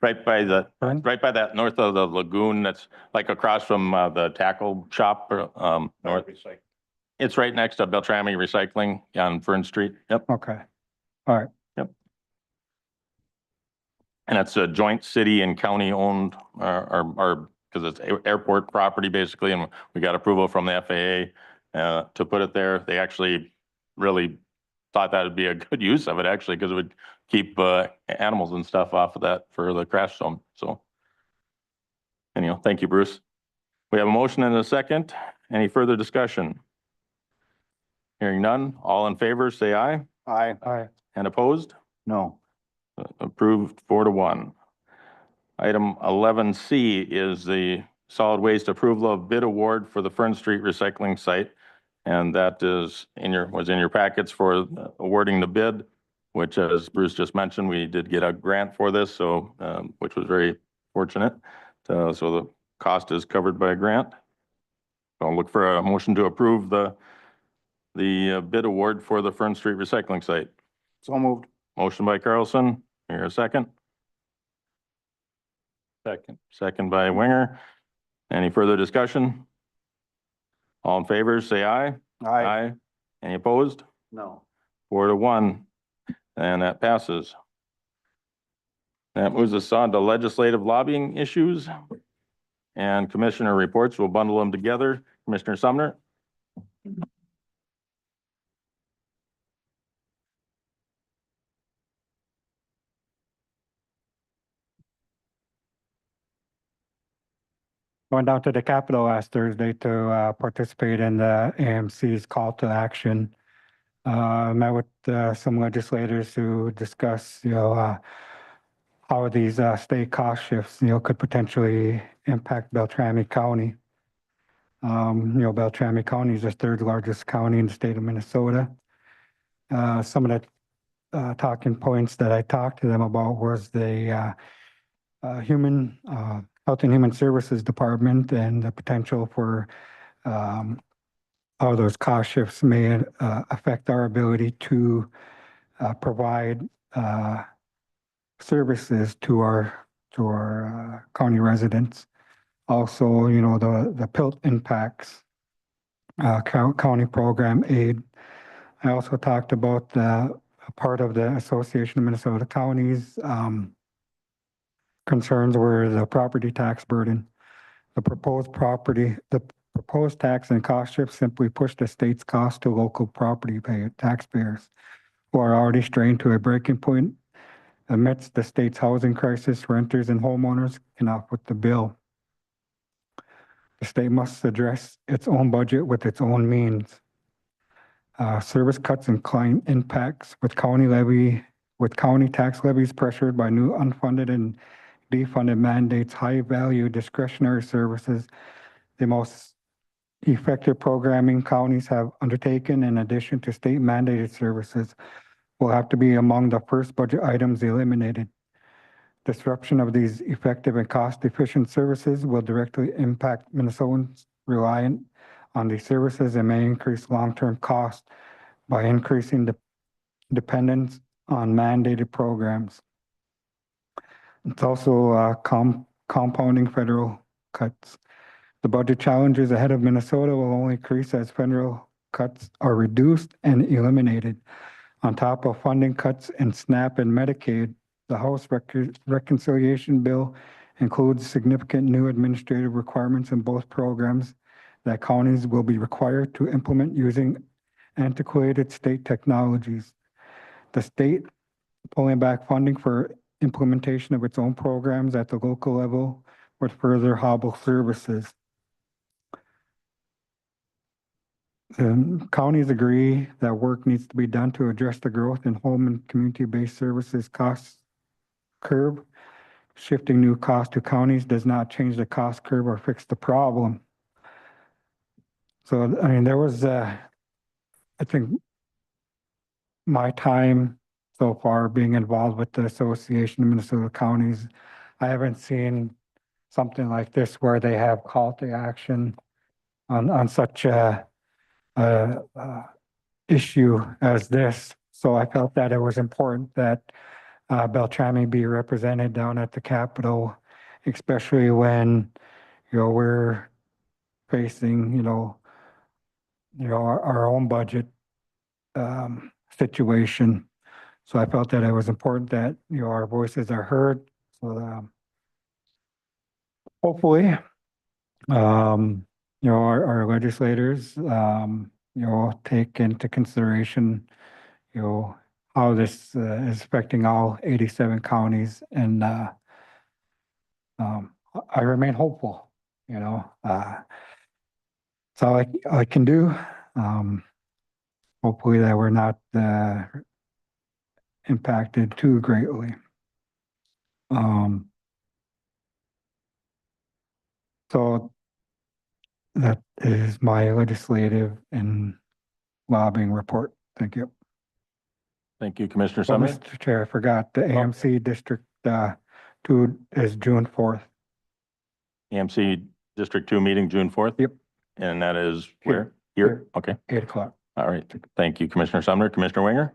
right by Fern? right by that north of the lagoon. That's like across from the tackle shop, north. It's right next to Beltrami Recycling on Fern Street. Yep. Okay, all right, And it's a joint city and county owned, or, because it's airport property basically, and we got approval from the FAA to put it there. They actually really thought that would be a good use of it actually, because it would keep animals and stuff off of that for the crash zone. So anyhow, thank you, Bruce. We have a motion and a second. Any further discussion? Hearing none, all in favor, say aye. Aye. all right. And opposed? No, Approved 4-1. Item 11C is the solid waste approval of bid award for the Fern Street recycling site. And that is was in your packets for awarding the bid, which, as Bruce just mentioned, we did get a grant for this, so which was very fortunate. So the cost is covered by a grant. I'll look for a motion to approve the the bid award for the Fern Street recycling site. So moved. Motion by Carlson, here a second. Second. Second by Winger. Any further discussion? All in favor, say aye. Aye. Any opposed? No. 4-1, and that passes. That moves us on to legislative lobbying issues and commissioner reports. We'll bundle them together. Commissioner Sumner? Went down to the Capitol last Thursday to participate in the AMC's call to action. Met with some legislators to discuss, how these state cost shifts, could potentially impact Beltrami County. Beltrami County is the third largest county in the state of Minnesota. Some of the talking points that I talked to them about was the human Health and Human Services Department and the potential for how those cost shifts may affect our ability to provide services to our county residents. Also, the PILT impacts county program aid. I also talked about a part of the Association of Minnesota Counties concerns were the property tax burden. The proposed tax and cost shift simply push the state's cost to local property taxpayers who are already strained to a breaking point. Amidst the state's housing crisis, renters and homeowners cannot foot the bill. The state must address its own budget with its own means. Service cuts and client impacts with county tax levies pressured by new unfunded and defunded mandates, high value discretionary services. The most effective programming counties have undertaken in addition to state mandated services will have to be among the first budget items eliminated. Disruption of these effective and cost-efficient services will directly impact Minnesotans reliant on these services and may increase long-term costs by increasing the dependence on mandated programs. It's also compounding federal cuts. The budget challenges ahead of Minnesota will only increase as federal cuts are reduced and eliminated. On top of funding cuts in SNAP and Medicaid, the House Reconciliation Bill includes significant new administrative requirements in both programs that counties will be required to implement using antiquated state technologies. The state pulling back funding for implementation of its own programs at the local level would further hobble services. The counties agree that work needs to be done to address the growth in home and community-based services cost curve. Shifting new costs to counties does not change the cost curve or fix the problem. So, there was, I think, my time so far being involved with the Association of Minnesota Counties, I haven't seen something like this where they have call to action on such a issue as this. So I felt that it was important that Beltrami be represented down at the Capitol, especially when, we're facing, our own budget situation. So I felt that it was important that, our voices are heard. So hopefully, our legislators, take into consideration, how this is affecting all 87 counties. And I remain hopeful, that's all I can do. Hopefully that we're not impacted too greatly. So that is my legislative and lobbying report. Thank you. Thank you, Commissioner Oh, Sumner. Mr. Chair, I forgot the AMC District 2 is June 4th. AMC District 2 meeting June 4th? Yep. And that is Here. where? Here? Okay. 8 o'clock. All right, thank you, Commissioner Sumner. Commissioner Winger?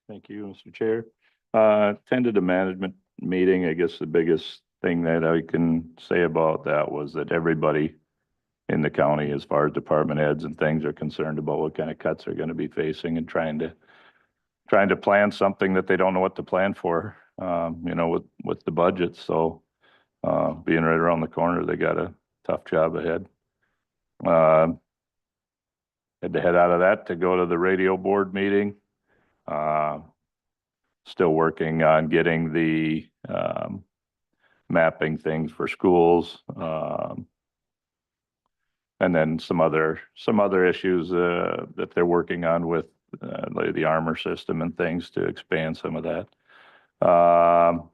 Thank you, Mr. Chair. Attended a management meeting. I guess the biggest thing that I can say about that was that everybody in the county, as far as department heads and things, are concerned about what kind of cuts they're going to be facing and trying to plan something that they don't know what to plan for, with the budget. So, being right around the corner, they got a tough job ahead. Had to head out of that to go to the radio board meeting. Still working on getting the, mapping things for schools. And then some other issues, that they're working on with, like the armor system and things to expand some of that.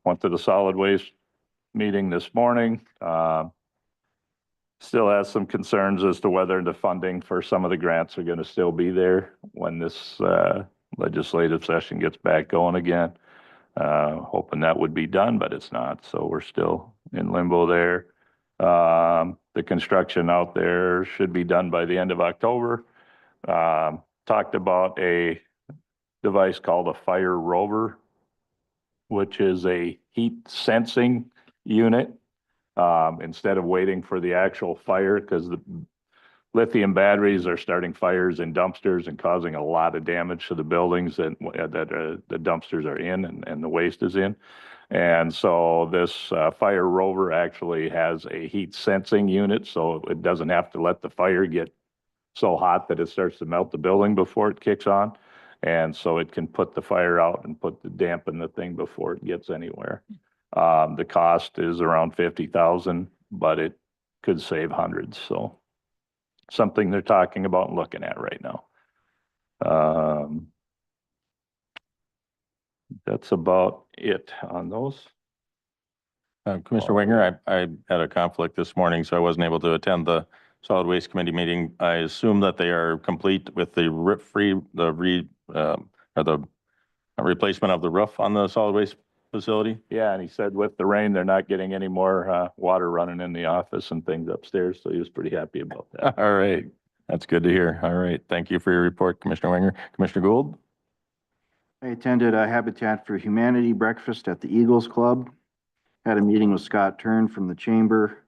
Went to the solid waste meeting this morning. Still has some concerns as to whether the funding for some of the grants are going to still be there when this, legislative session gets back going again. Hoping that would be done, but it's not. So we're still in limbo there. The construction out there should be done by the end of October. Talked about a device called a fire rover, which is a heat sensing unit. Instead of waiting for the actual fire, because the lithium batteries are starting fires in dumpsters and causing a lot of damage to the buildings that the dumpsters are in and the waste is in. And so this fire rover actually has a heat sensing unit, so it doesn't have to let the fire get so hot that it starts to melt the building before it kicks on. And so it can put the fire out and dampen the thing before it gets anywhere. The cost is around 50,000, but it could save hundreds. So something they're talking about and looking at right now. That's about it on those. Commissioner Winger, I had a conflict this morning, so I wasn't able to attend the solid waste committee meeting. I assume that they are complete with the replacement of the roof on the solid waste facility. Yeah, and he said with the rain, they're not getting any more water running in the office and things upstairs, so he was pretty happy about that. All right, that's good to hear. All right, thank you for your report, Commissioner Winger. Commissioner Gould? I attended a Habitat for Humanity breakfast at the Eagles Club. Had a meeting with Scott Turn from the chamber.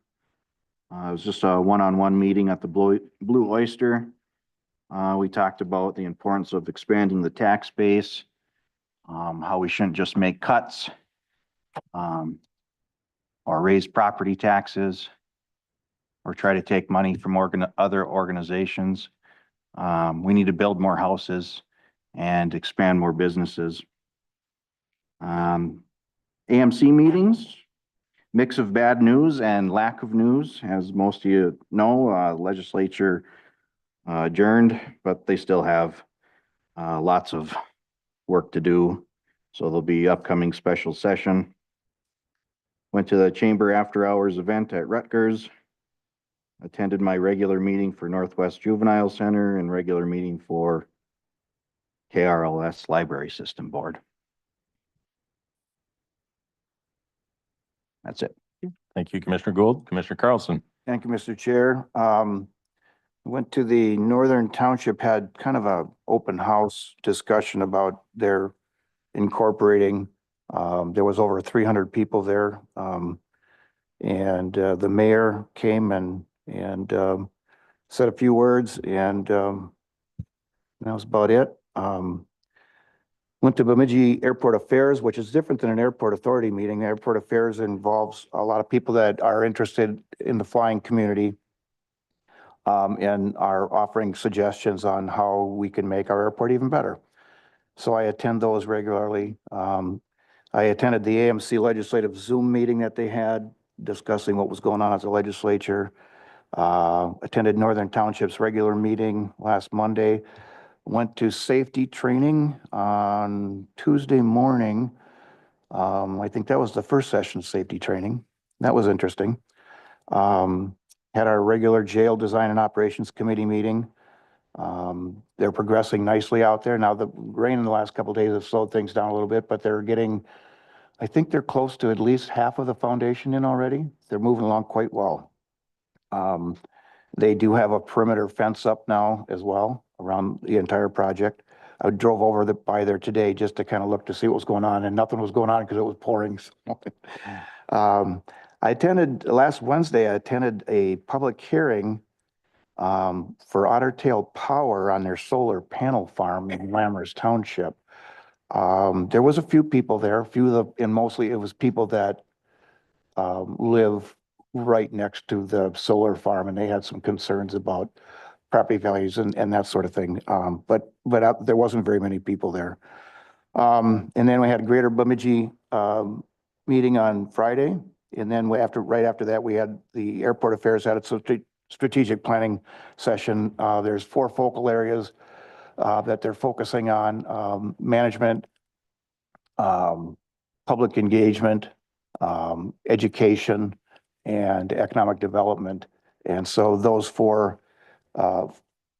It was just a one-on-one meeting at the Blue Oyster. We talked about the importance of expanding the tax base, how we shouldn't just make cuts, or raise property taxes, or try to take money from other organizations. We need to build more houses and expand more businesses. AMC meetings, mix of bad news and lack of news. As most of you know, legislature adjourned, but they still have lots of work to do. So there'll be upcoming special session. Went to the chamber after hours event at Rutgers. Attended my regular meeting for Northwest Juvenile Center and regular meeting for KRLS Library System Board. That's it. Thank you, Commissioner Gould. Commissioner Carlson? Thank you, Mr. Chair. Went to the Northern Township, had kind of a open house discussion about their incorporating. There was over 300 people there. And the mayor came and said a few words, and that was about it. Went to Bemidji Airport Affairs, which is different than an airport authority meeting. Airport Affairs involves a lot of people that are interested in the flying community, and are offering suggestions on how we can make our airport even better. So I attend those regularly. I attended the AMC legislative Zoom meeting that they had discussing what was going on at the legislature. Attended Northern Township's regular meeting last Monday. Went to safety training on Tuesday morning. I think that was the first session of safety training. That was interesting. Had our regular jail design and operations committee meeting. They're progressing nicely out there. Now the rain in the last couple of days has slowed things down a little bit, but they're getting, I think they're close to at least half of the foundation in already. They're moving along quite well. They do have a perimeter fence up now as well around the entire project. I drove over by there today just to kind of look to see what was going on, and nothing was going on because it was pouring. I attended, last Wednesday, I attended a public hearing for Otter Tail Power on their solar panel farm in Lammers Township. There was a few people there, and mostly it was people that live right next to the solar farm, and they had some concerns about property values and that sort of thing. But there wasn't very many people there. And then we had a Greater Bemidji meeting on Friday. And then right after that, we had the Airport Affairs had its strategic planning session. There's 4 focal areas that they're focusing on: management, public engagement, education, and economic development. And so those 4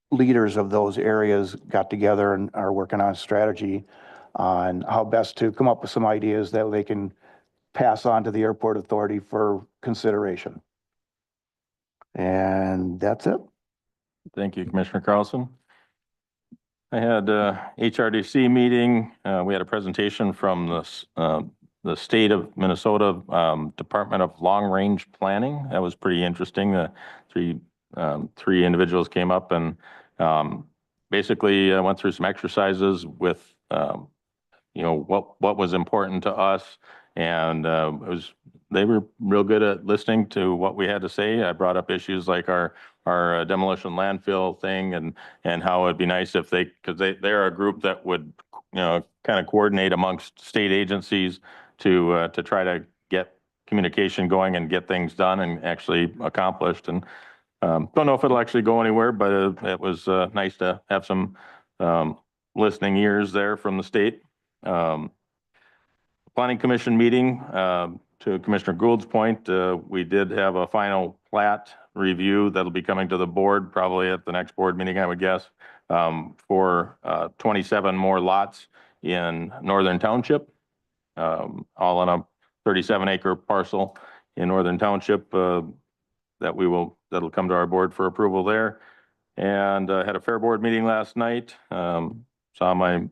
leaders of those areas got together and are working on strategy on how best to come up with some ideas that they can pass on to the airport authority for consideration. And that's it. Thank you, Commissioner Carlson. I had a HRDC meeting. We had a presentation from the state of Minnesota Department of Long Range Planning. That was pretty interesting. Three individuals came up and basically went through some exercises with what was important to us, and they were real good at listening to what we had to say. I brought up issues like our demolition landfill thing and how it'd be nice if because they're a group that would kind of coordinate amongst state agencies to try to get communication going and get things done and actually accomplished. And don't know if it'll actually go anywhere, but it was nice to have some listening ears there from the state. Planning Commission meeting, to Commissioner Gould's point, we did have a final plat review that'll be coming to the board probably at the next board meeting, I would guess, for 27 more lots in Northern Township, all on a 37-acre parcel in Northern Township that'll come to our board for approval there. And had a fair board meeting last night. Saw my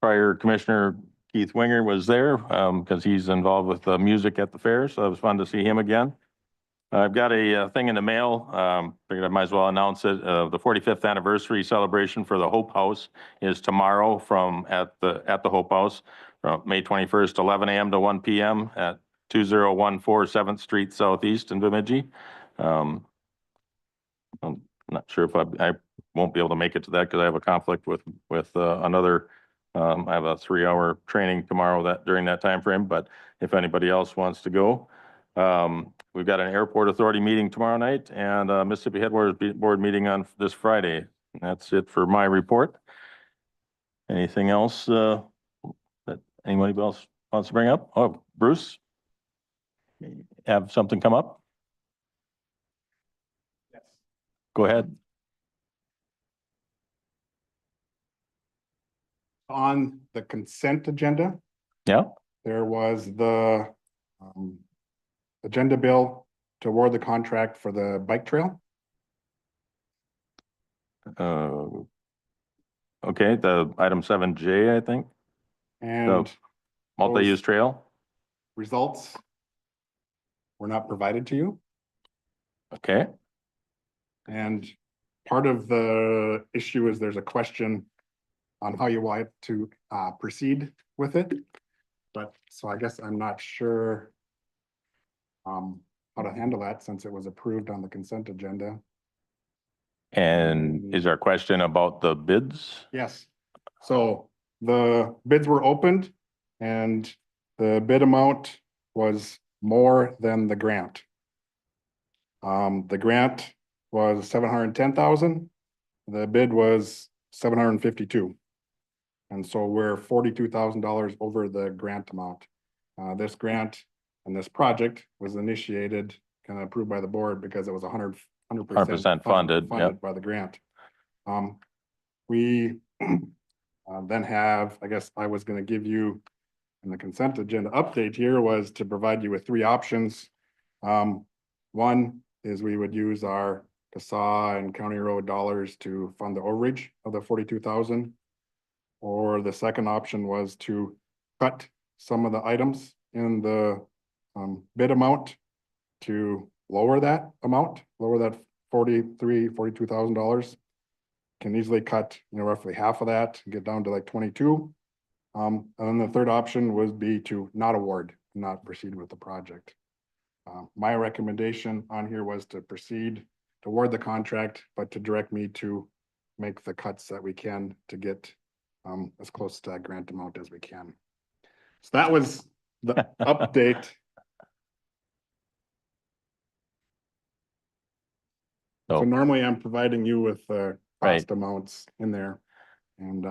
prior commissioner Keith Winger was there because he's involved with the music at the fair, so it was fun to see him again. I've got a thing in the mail. Figured I might as well announce it. The 45th anniversary celebration for the Hope House is tomorrow at the Hope House, from May 21st, 11 a.m. to 1 p.m. at 2014 7th Street Southeast in Bemidji. I'm not sure if I won't be able to make it to that because I have a conflict with another. I have a 3-hour training tomorrow during that time frame. But if anybody else wants to go, we've got an airport authority meeting tomorrow night and a Mississippi Headwaters board meeting on this Friday. That's it for my report. Anything else that anybody else wants to bring up? Oh, Bruce, have something come up? Yes. Go ahead. On the consent agenda, Yeah. there was the agenda bill to award the contract for the bike trail. Okay, the item 7J, I think, And multi-use trail. results were not provided to you. Okay, And part of the issue is there's a question on how you want to proceed with it. But so I guess I'm not sure how to handle that since it was approved on the consent agenda. and is there a question about the bids? Yes. So the bids were opened and the bid amount was more than the grant. The grant was 710,000. The bid was 752. And so we're $42,000 over the grant amount. This grant and this project was initiated, kind of approved by the board because it was 100% 100% funded, yep. funded by the grant. We then have, I guess I was going to give you in the consent agenda update here was to provide you with 3 options. One is we would use our CASA and county road dollars to fund the overage of the 42,000. Or the second option was to cut some of the items in the bid amount to lower that amount, lower that $42,000. Can easily cut, roughly half of that, and get down to like 22. And then the third option would be to not award, not proceed with the project. My recommendation on here was to proceed to award the contract, but to direct me to make the cuts that we can to get as close to that grant amount as we can. So that was the update. So So, normally I'm providing you with Right. cost amounts in there, and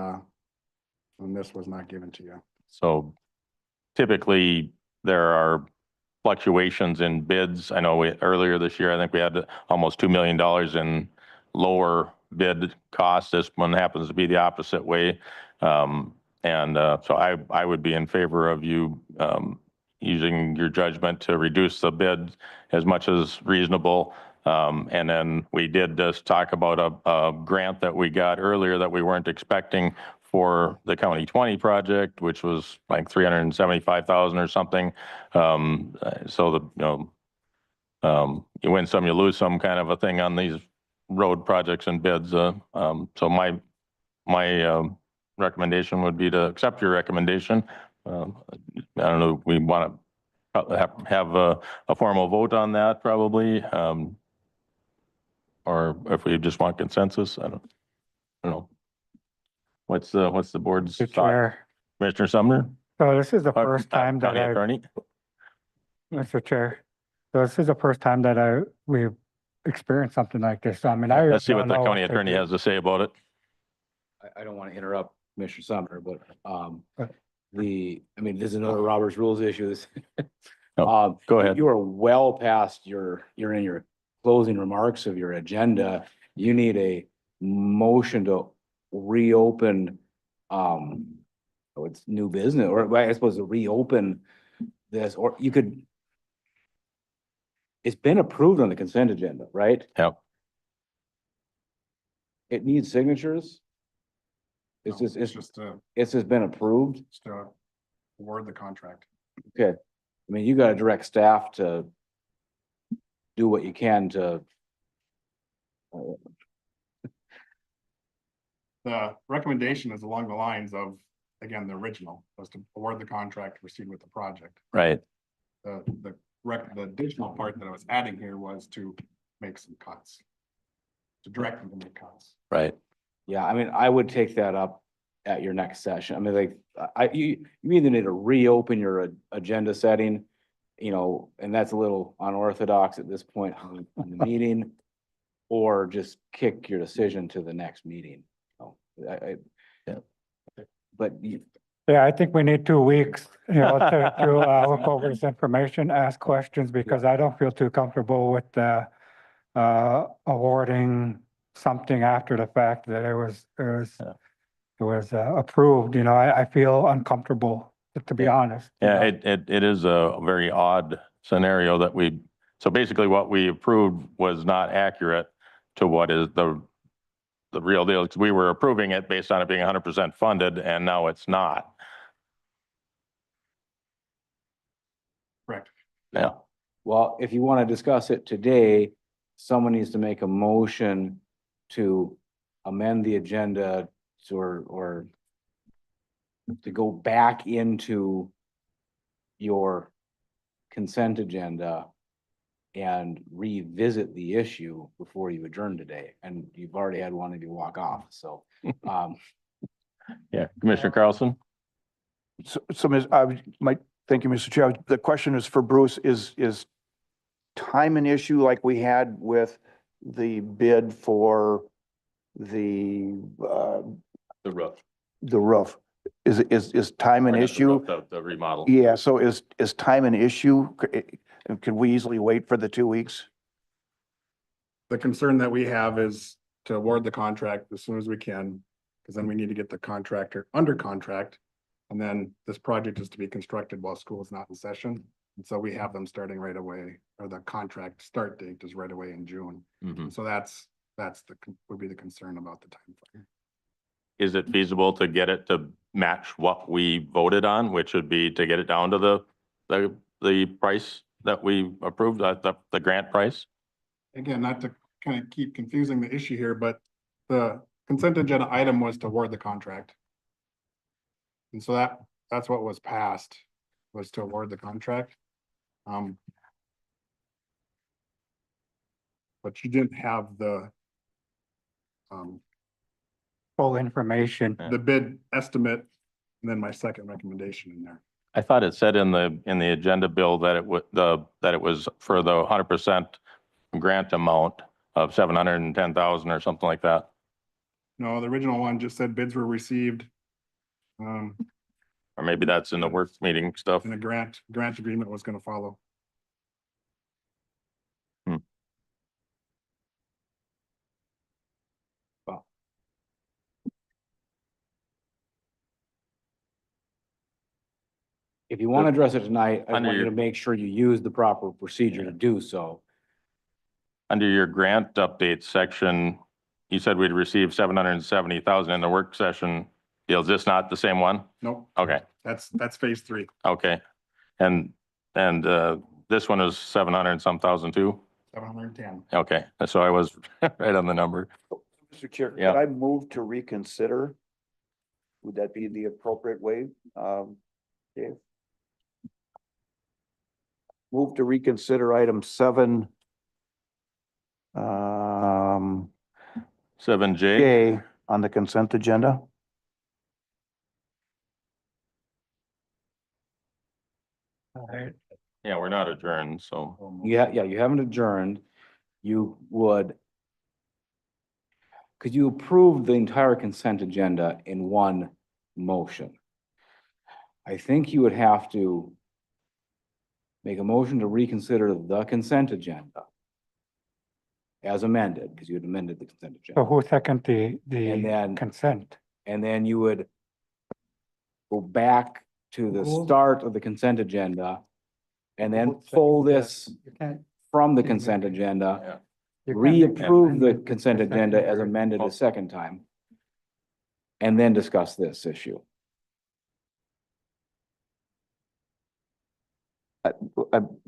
this was not given to you. so typically there are fluctuations in bids. I know earlier this year, I think we had almost $2 million in lower bid costs. This one happens to be the opposite way. So I would be in favor of you using your judgment to reduce the bid as much as reasonable. And then we did just talk about a grant that we got earlier that we weren't expecting for the County 20 project, which was like 375,000 or something. So you win some, you lose some kind of a thing on these road projects and bids. So my recommendation would be to accept your recommendation. I don't know, we want to have a formal vote on that probably. Or if we just want consensus, I don't know. What's the board's Mr. thought? Chair, Commissioner Sumner? so this is the first time that County I, Attorney? Mr. Chair, so this is the first time that we've experienced something like this. I mean, I. Let's see what don't the know county to attorney do. has to say about it. I don't want to interrupt Commissioner Sumner, but, Okay. this is another Robert's Rules issue. This. No, go ahead. You are well past you're in your closing remarks of your agenda. You need a motion to reopen, it's new business, or I suppose to reopen this, or you could. It's been approved on the consent agenda, right? Yep. It needs signatures. It's No, just, it's just just been approved. to award the contract. Okay, I mean, you gotta direct staff to do what you can to. The recommendation is along the lines of, again, the original was to award the contract, proceed with the project. Right. The additional part that I was adding here was to make some cuts. To direct them to make cuts. Right. Yeah, I mean, I would take that up at your next session. I mean, like, you either need to reopen your agenda setting, and that's a little unorthodox at this point on the meeting, or just kick your decision to the next meeting. Yeah. But Yeah, I think we need 2 weeks, to look over this information, ask questions, because I don't feel too comfortable with awarding something after the fact that it was approved, I feel uncomfortable, to be honest. Yeah, it is a very odd scenario that so basically what we approved was not accurate to what is the real deal. 'Cause we were approving it based on it being 100% funded, and now it's not. Correct. Yeah. well, if you want to discuss it today, someone needs to make a motion to amend the agenda or to go back into your consent agenda and revisit the issue before you adjourn today. And you've already had one of you walk off, so. Yeah, Commissioner Carlson? So thank you, Mr. Chair. The question is for Bruce, is time an issue like we had with the bid for the roof. the roof? Is time an issue? The remodel. Yeah, so is time an issue? Could we easily wait for the 2 weeks? The concern that we have is to award the contract as soon as we can, because then we need to get the contractor under contract. And then this project is to be constructed while school is not in session. And so we have them starting right away, or the contract start date is right away in June. Mhm. So that's would be the concern about the timeframe. Is it feasible to get it to match what we voted on, which would be to get it down to the price that we approved, the grant price? Again, not to kind of keep confusing the issue here, but the consent agenda item was to award the contract. And so that's what was passed, was to award the contract. But you didn't have the Full information. the bid estimate, and then my second recommendation in there. I thought it said in the agenda bill that it was for the 100% grant amount of 710,000 or something like that. No, the original one just said bids were received. Or maybe that's in the work meeting stuff. And a grant agreement was gonna follow. If you want to address it tonight, I Under want you your- to make sure you use the proper procedure to do so. Under your grant update section, you said we'd received 770,000 in the work session deal. Is this not the same one? Nope, Okay, that's phase 3, okay. And this one is 700 and some thousand too? 710. Okay, so I was right on the number. Mr. Chair, could Yeah. I move to reconsider? Would that be the appropriate way? Dave? Move to reconsider item 7. 7J, J on the consent agenda. yeah, we're not adjourned, so. Yeah, you haven't adjourned. You would. Could you approve the entire consent agenda in one motion? I think you would have to make a motion to reconsider the consent agenda as amended, because you had amended the consent So agenda. who second And the then- consent? And then you would go back to the Go- start of the consent agenda and then Who pull second the- this You can't. from the Yeah, consent okay. agenda, you can't make an reapprove the amendment consent the agenda as second. amended a second time, and then discuss this issue.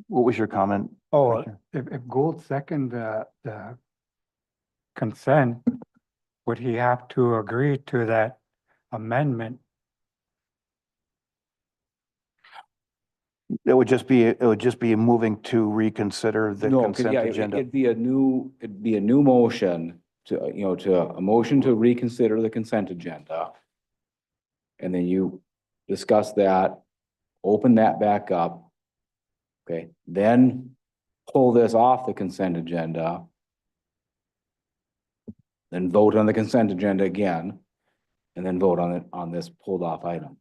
What was your comment? Oh, Commissioner? if Gould second the consent, would he have to agree to that amendment? It would just be moving to reconsider the No, 'cause consent yeah, agenda. it'd be a new motion to, a motion to reconsider the consent agenda. And then you discuss that, open that back up. Okay, then pull this off the consent agenda. Then vote on the consent agenda again, and then vote on it, on this pulled off item.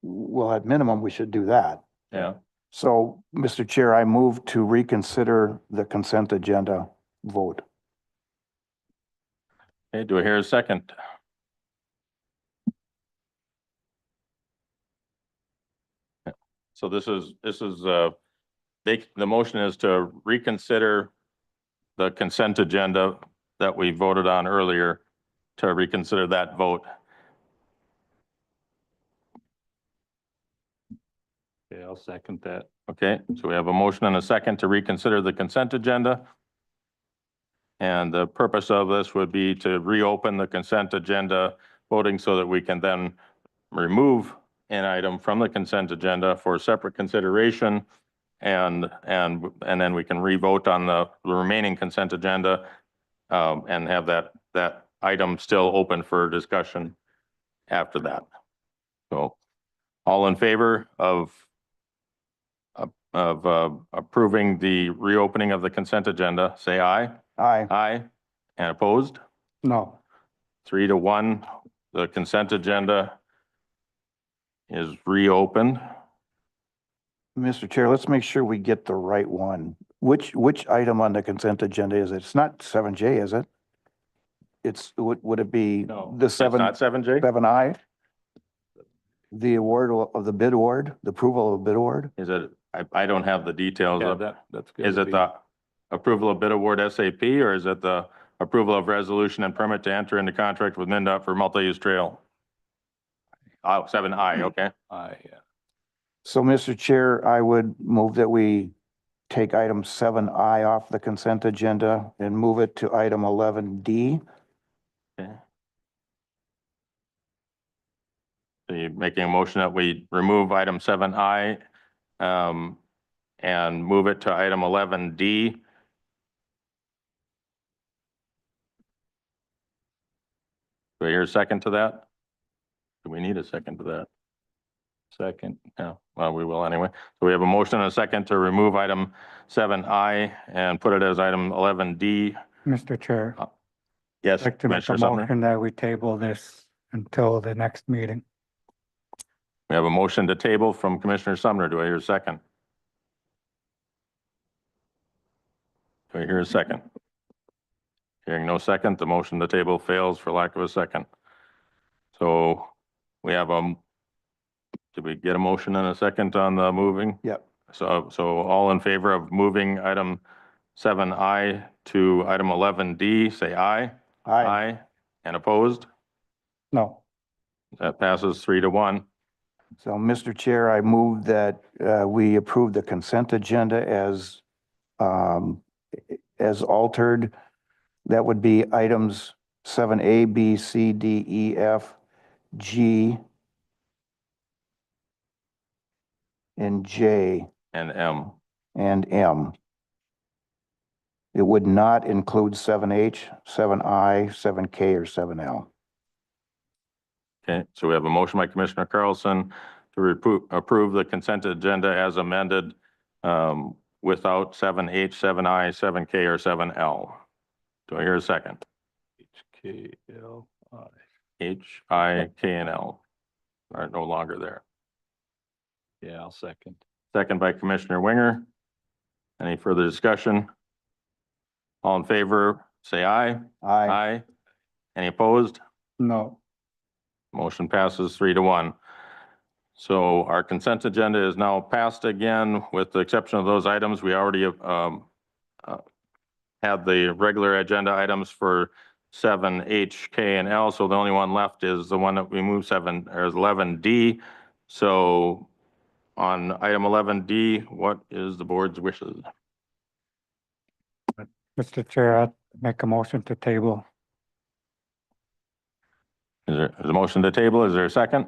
Well, at minimum, we should do that. Yeah, So, Mr. Chair, I move to reconsider the consent agenda vote. okay, do I hear a second? So this is, the motion is to reconsider the consent agenda that we voted on earlier, to reconsider that vote. Okay, I'll second that. Okay, so we have a motion and a second to reconsider the consent agenda. And the purpose of this would be to reopen the consent agenda voting so that we can then remove an item from the consent agenda for separate consideration. And then we can revote on the remaining consent agenda, and have that item still open for discussion after that. So all in favor of approving the reopening of the consent agenda, say aye. Aye. Aye. And opposed? No. 3-1, the consent agenda is reopened. Mr. Chair, let's make sure we get the right one. Which item on the consent agenda is it? It's not 7J, is it? Would it be No, the it's not 7J? 7I? The award of the bid award, the approval of the bid award? Is it I don't have the details Yeah, of, that's good. is it the approval of bid award SAP or is it the approval of resolution and permit to enter into contract with MinDOT for multi-use trail? Oh, 7I, okay. Yeah. So, Mr. Chair, I would move that we take item 7I off the consent agenda and move it to item 11D. Okay. So you're making a motion that we remove item 7I, and move it to item 11D. Do I hear a second to that? Do we need a second to that? Second, yeah, well, we will anyway. So we have a motion and a second to remove item 7I and put it as item 11D. Mr. Chair, Yes, I'd like to make a Commissioner Sumner. motion that we table this until the next meeting. We have a motion to table from Commissioner Sumner. Do I hear a second? Do I hear a second? Hearing no second, the motion to table fails for lack of a second. So we have did we get a motion and a second on the moving? Yep. So all in favor of moving item 7I to item 11D, say aye. Aye. And opposed? No, That passes 3-1. So, Mr. Chair, I move that we approve the consent agenda as altered. That would be items 7A, B, C, D, E, F, G, and J, And M. and M. It would not include 7H, 7I, 7K, or 7L. Okay, so we have a motion by Commissioner Carlson to approve the consent agenda as amended, without 7H, 7I, 7K, or 7L. Do I hear a second? HKLI. H, I, K, and L are no longer there. Yeah, I'll second. Second by Commissioner Winger. Any further discussion? All in favor, say aye. Aye. Aye. Any opposed? no, Motion passes 3-1. So our consent agenda is now passed again, with the exception of those items. We already had the regular agenda items for 7H, K, and L. So the only one left is the one that we moved 11D. So on item 11D, what is the board's wishes? Mr. Chair, I'd make a motion to table. Is there a motion to table? Is there a second?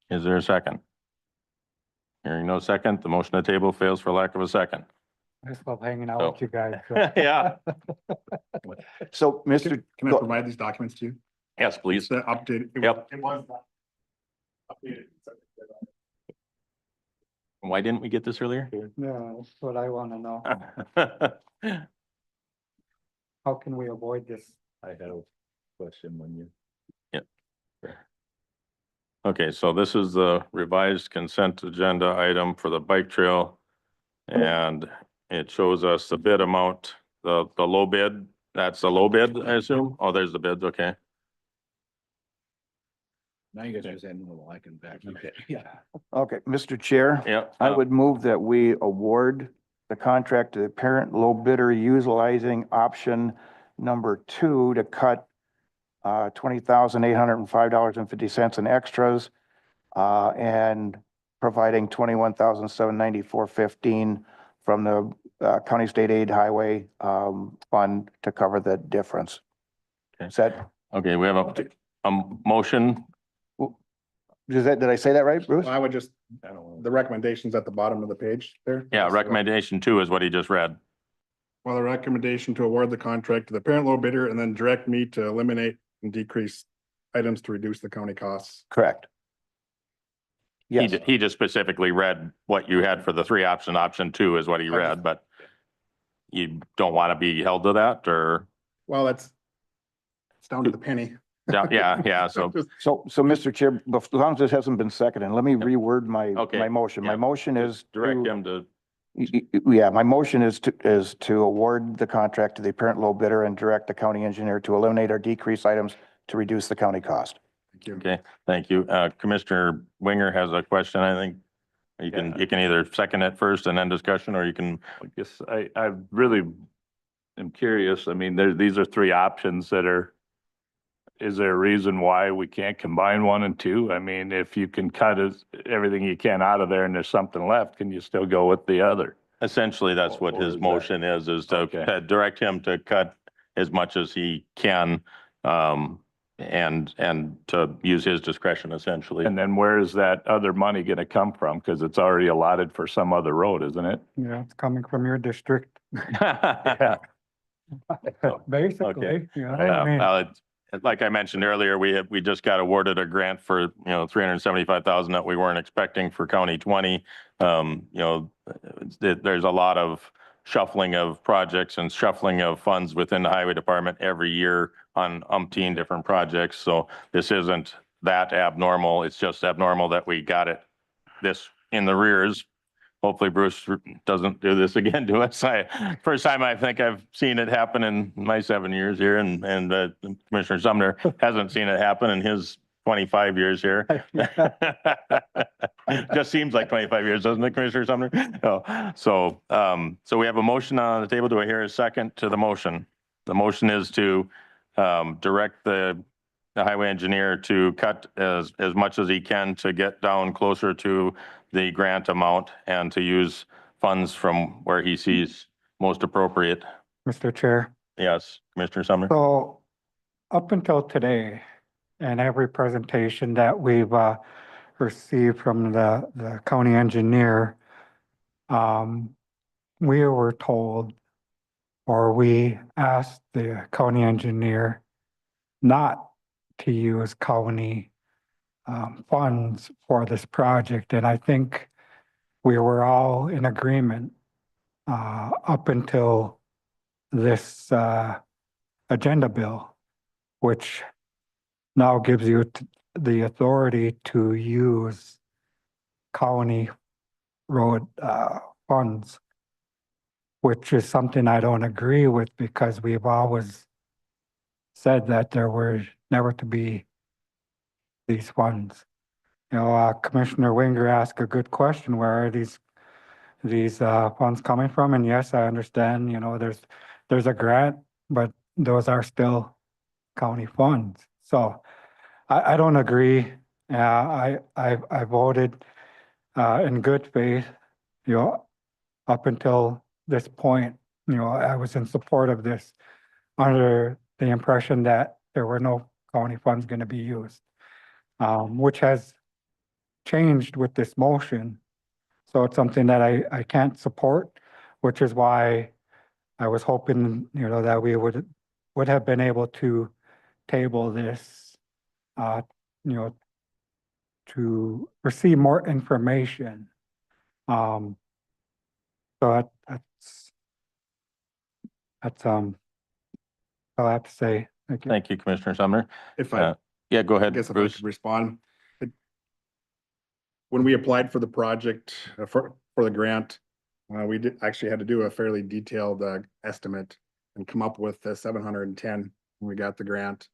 Is there a second? Hearing no second, the motion to table fails for lack of a second. I just love hanging out So- with you guys. Yeah. So, Mr. Can I provide these documents to you? Yes, please. The updated. Yep. It was updated. Why didn't we get this earlier? Yeah, that's what I want to know. How can we avoid this? I had a question when you. Okay, so this is the revised consent agenda item for the bike trail. And it shows us the bid amount, the low bid, that's the low bid, I assume? Oh, there's the bids, okay. Now you guys are saying, well, I can back. Okay, yeah. Okay, Mr. Chair. Yeah. I would move that we award the contract to the parent low bidder utilizing option number 2 to cut $20,805.50 in extras and providing $21,794.15 from the county state aid highway fund to cover the difference. Okay. Is that, Okay, we have a motion. did I say that right, Bruce? Well, I would just, the recommendations at the bottom of the page there. Yeah, recommendation 2 is what he just read. Well, the recommendation to award the contract to the parent low bidder and then direct me to eliminate and decrease items to reduce the county costs. Correct. Yes. He just specifically read what you had for the 3 option. Option 2 is what he read, but you don't want to be held to that, or? Well, it's down to the penny. Yeah, so, So, Mr. Chair, as long as this hasn't been seconded, let me reword my Okay. motion. My Yeah. motion is direct to- him to, Yeah, my motion is to award the contract to the apparent low bidder and direct the county engineer to eliminate or decrease items to reduce the county cost. Thank you. Okay, thank you. Commissioner Winger has a question, I think. You can either second it first and then discussion, or you can, I guess I really am curious. I mean, these are three options that are, is there a reason why we can't combine one and two? I mean, if you can cut everything you can out of there and there's something left, can you still go with the other? essentially, that's what Or his is that- motion is to Okay. direct him to cut as much as he can, and to use his discretion essentially. And then where is that other money gonna come from? Because it's already allotted for some other road, isn't it? Yeah, it's coming from your district, Yeah. basically, you know, Right. I mean. Like I mentioned earlier, we just got awarded a grant for, 375,000 that we weren't expecting for County 20. There's a lot of shuffling of projects and shuffling of funds within the highway department every year on umpteen different projects. So this isn't that abnormal. It's just abnormal that we got it this in the rears. Hopefully Bruce doesn't do this again to us. First time I think I've seen it happen in my 7 years here, and Commissioner Sumner hasn't seen it happen in his 25 years here. Just seems like 25 years, doesn't it, Commissioner Sumner? Oh, so we have a motion on the table. Do I hear a second to the motion? The motion is to direct the highway engineer to cut as much as he can to get down closer to the grant amount and to use funds from where he sees most appropriate. Mr. Chair, Yes, Commissioner Sumner? so up until today, and every presentation that we've received from the county engineer, we were told, or we asked the county engineer not to use county funds for this project, and I think we were all in agreement up until this agenda bill, which now gives you the authority to use county road funds, which is something I don't agree with, because we've always said that there were never to be these funds. You know, Commissioner Winger asked a good question, where are these funds coming from? And yes, I understand, you know, there's a grant, but those are still county funds. So I don't agree. I voted in good faith, you know, up until this point. You know, I was in support of this under the impression that there were no county funds going to be used, which has changed with this motion. So it's something that I can't support, which is why I was hoping, you know, that we would have been able to table this, you know, to receive more information. So that's all I have to say. Thank you. Thank you, Commissioner Sumner. If I, Yeah, go I ahead, guess if I Bruce. could respond. When we applied for the project, for the grant, we actually had to do a fairly detailed estimate and come up with 710 when we got the grant.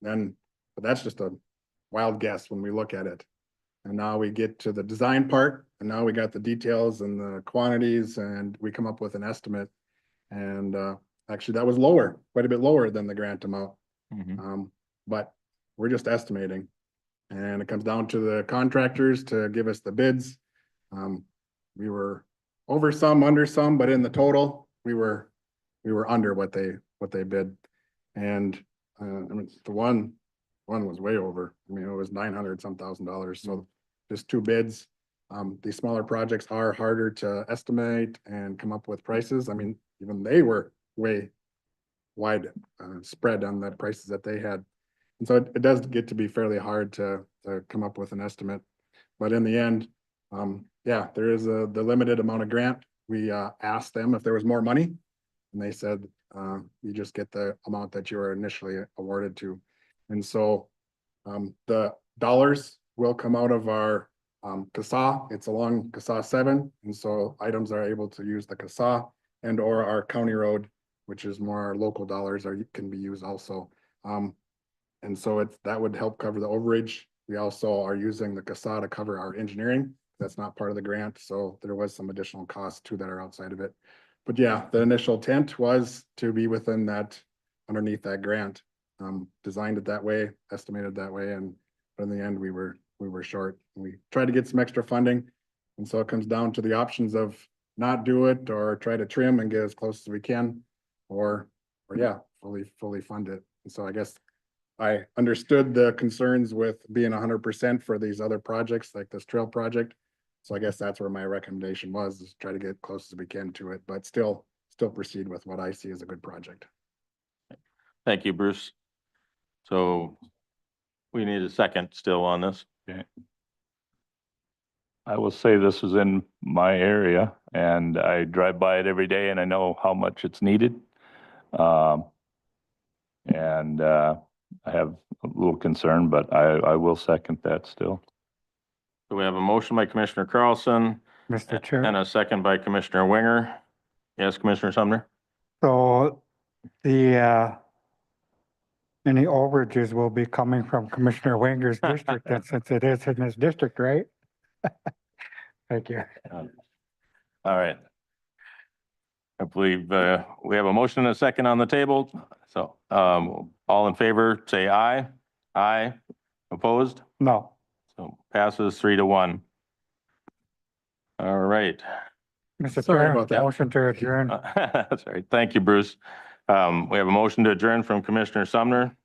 Then, but that's just a wild guess when we look at it. And now we get to the design part, and now we got the details and the quantities, and we come up with an estimate. And actually, that was lower, quite a bit lower than the grant amount. But we're just estimating. And it comes down to the contractors to give us the bids. We were over some, under some, but in the total, we were under what they bid. And I mean, the one was way over. I mean, it was $900 thousand. So just two bids. These smaller projects are harder to estimate and come up with prices. I mean, even they were way wide spread on the prices that they had. And so it does get to be fairly hard to come up with an estimate. But in the end, yeah, there is the limited amount of grant. We asked them if there was more money, and they said, you just get the amount that you were initially awarded to. And so the dollars will come out of our CASA. It's along CASA 7. And so items are able to use the CASA and or our county road, which is more our local dollars, can be used also. And so that would help cover the overage. We also are using the CASA to cover our engineering. That's not part of the grant, so there was some additional costs too that are outside of it. But yeah, the initial intent was to be within that, underneath that grant. Designed it that way, estimated that way, and in the end, we were short. We tried to get some extra funding. And so it comes down to the options of not do it or try to trim and get as close as we can, or yeah, fully fund it. And so I guess I understood the concerns with being 100% for these other projects like this trail project. So I guess that's where my recommendation was, is try to get close as we can to it, but still proceed with what I see as a good project. Thank you, Bruce. So we need a second still on this. I will say this is in my area and I drive by it every day and I know how much it's needed. And I have a little concern, but I will second that still. So we have a motion by Commissioner Carlson Mr. and Chair. a second by Commissioner Winger. Yes, Commissioner Sumner? So any overages will be coming from Commissioner Winger's district, and since it is in his district, right? Thank you. All right. I believe we have a motion and a second on the table. So all in favor, say aye. Aye. Opposed? No, So passes 3-1. All right. Mr. Sorry Chair, about that. motion to adjourn. That's all right. Thank you, Bruce. We have a motion to adjourn from Commissioner Sumner.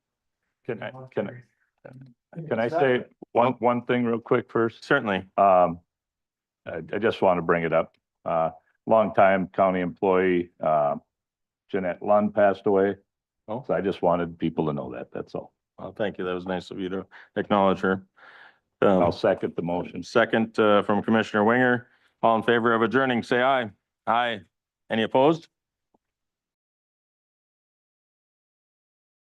Can I say one thing real quick first? Certainly. I just want to bring it up. Longtime county employee, Jeanette Lund passed away. Oh. So I just wanted people to know that, that's all. Well, thank you. That was nice of you to acknowledge her. I'll second the motion. Second from Commissioner Winger. All in favor of adjourning, say aye. Aye. Any opposed?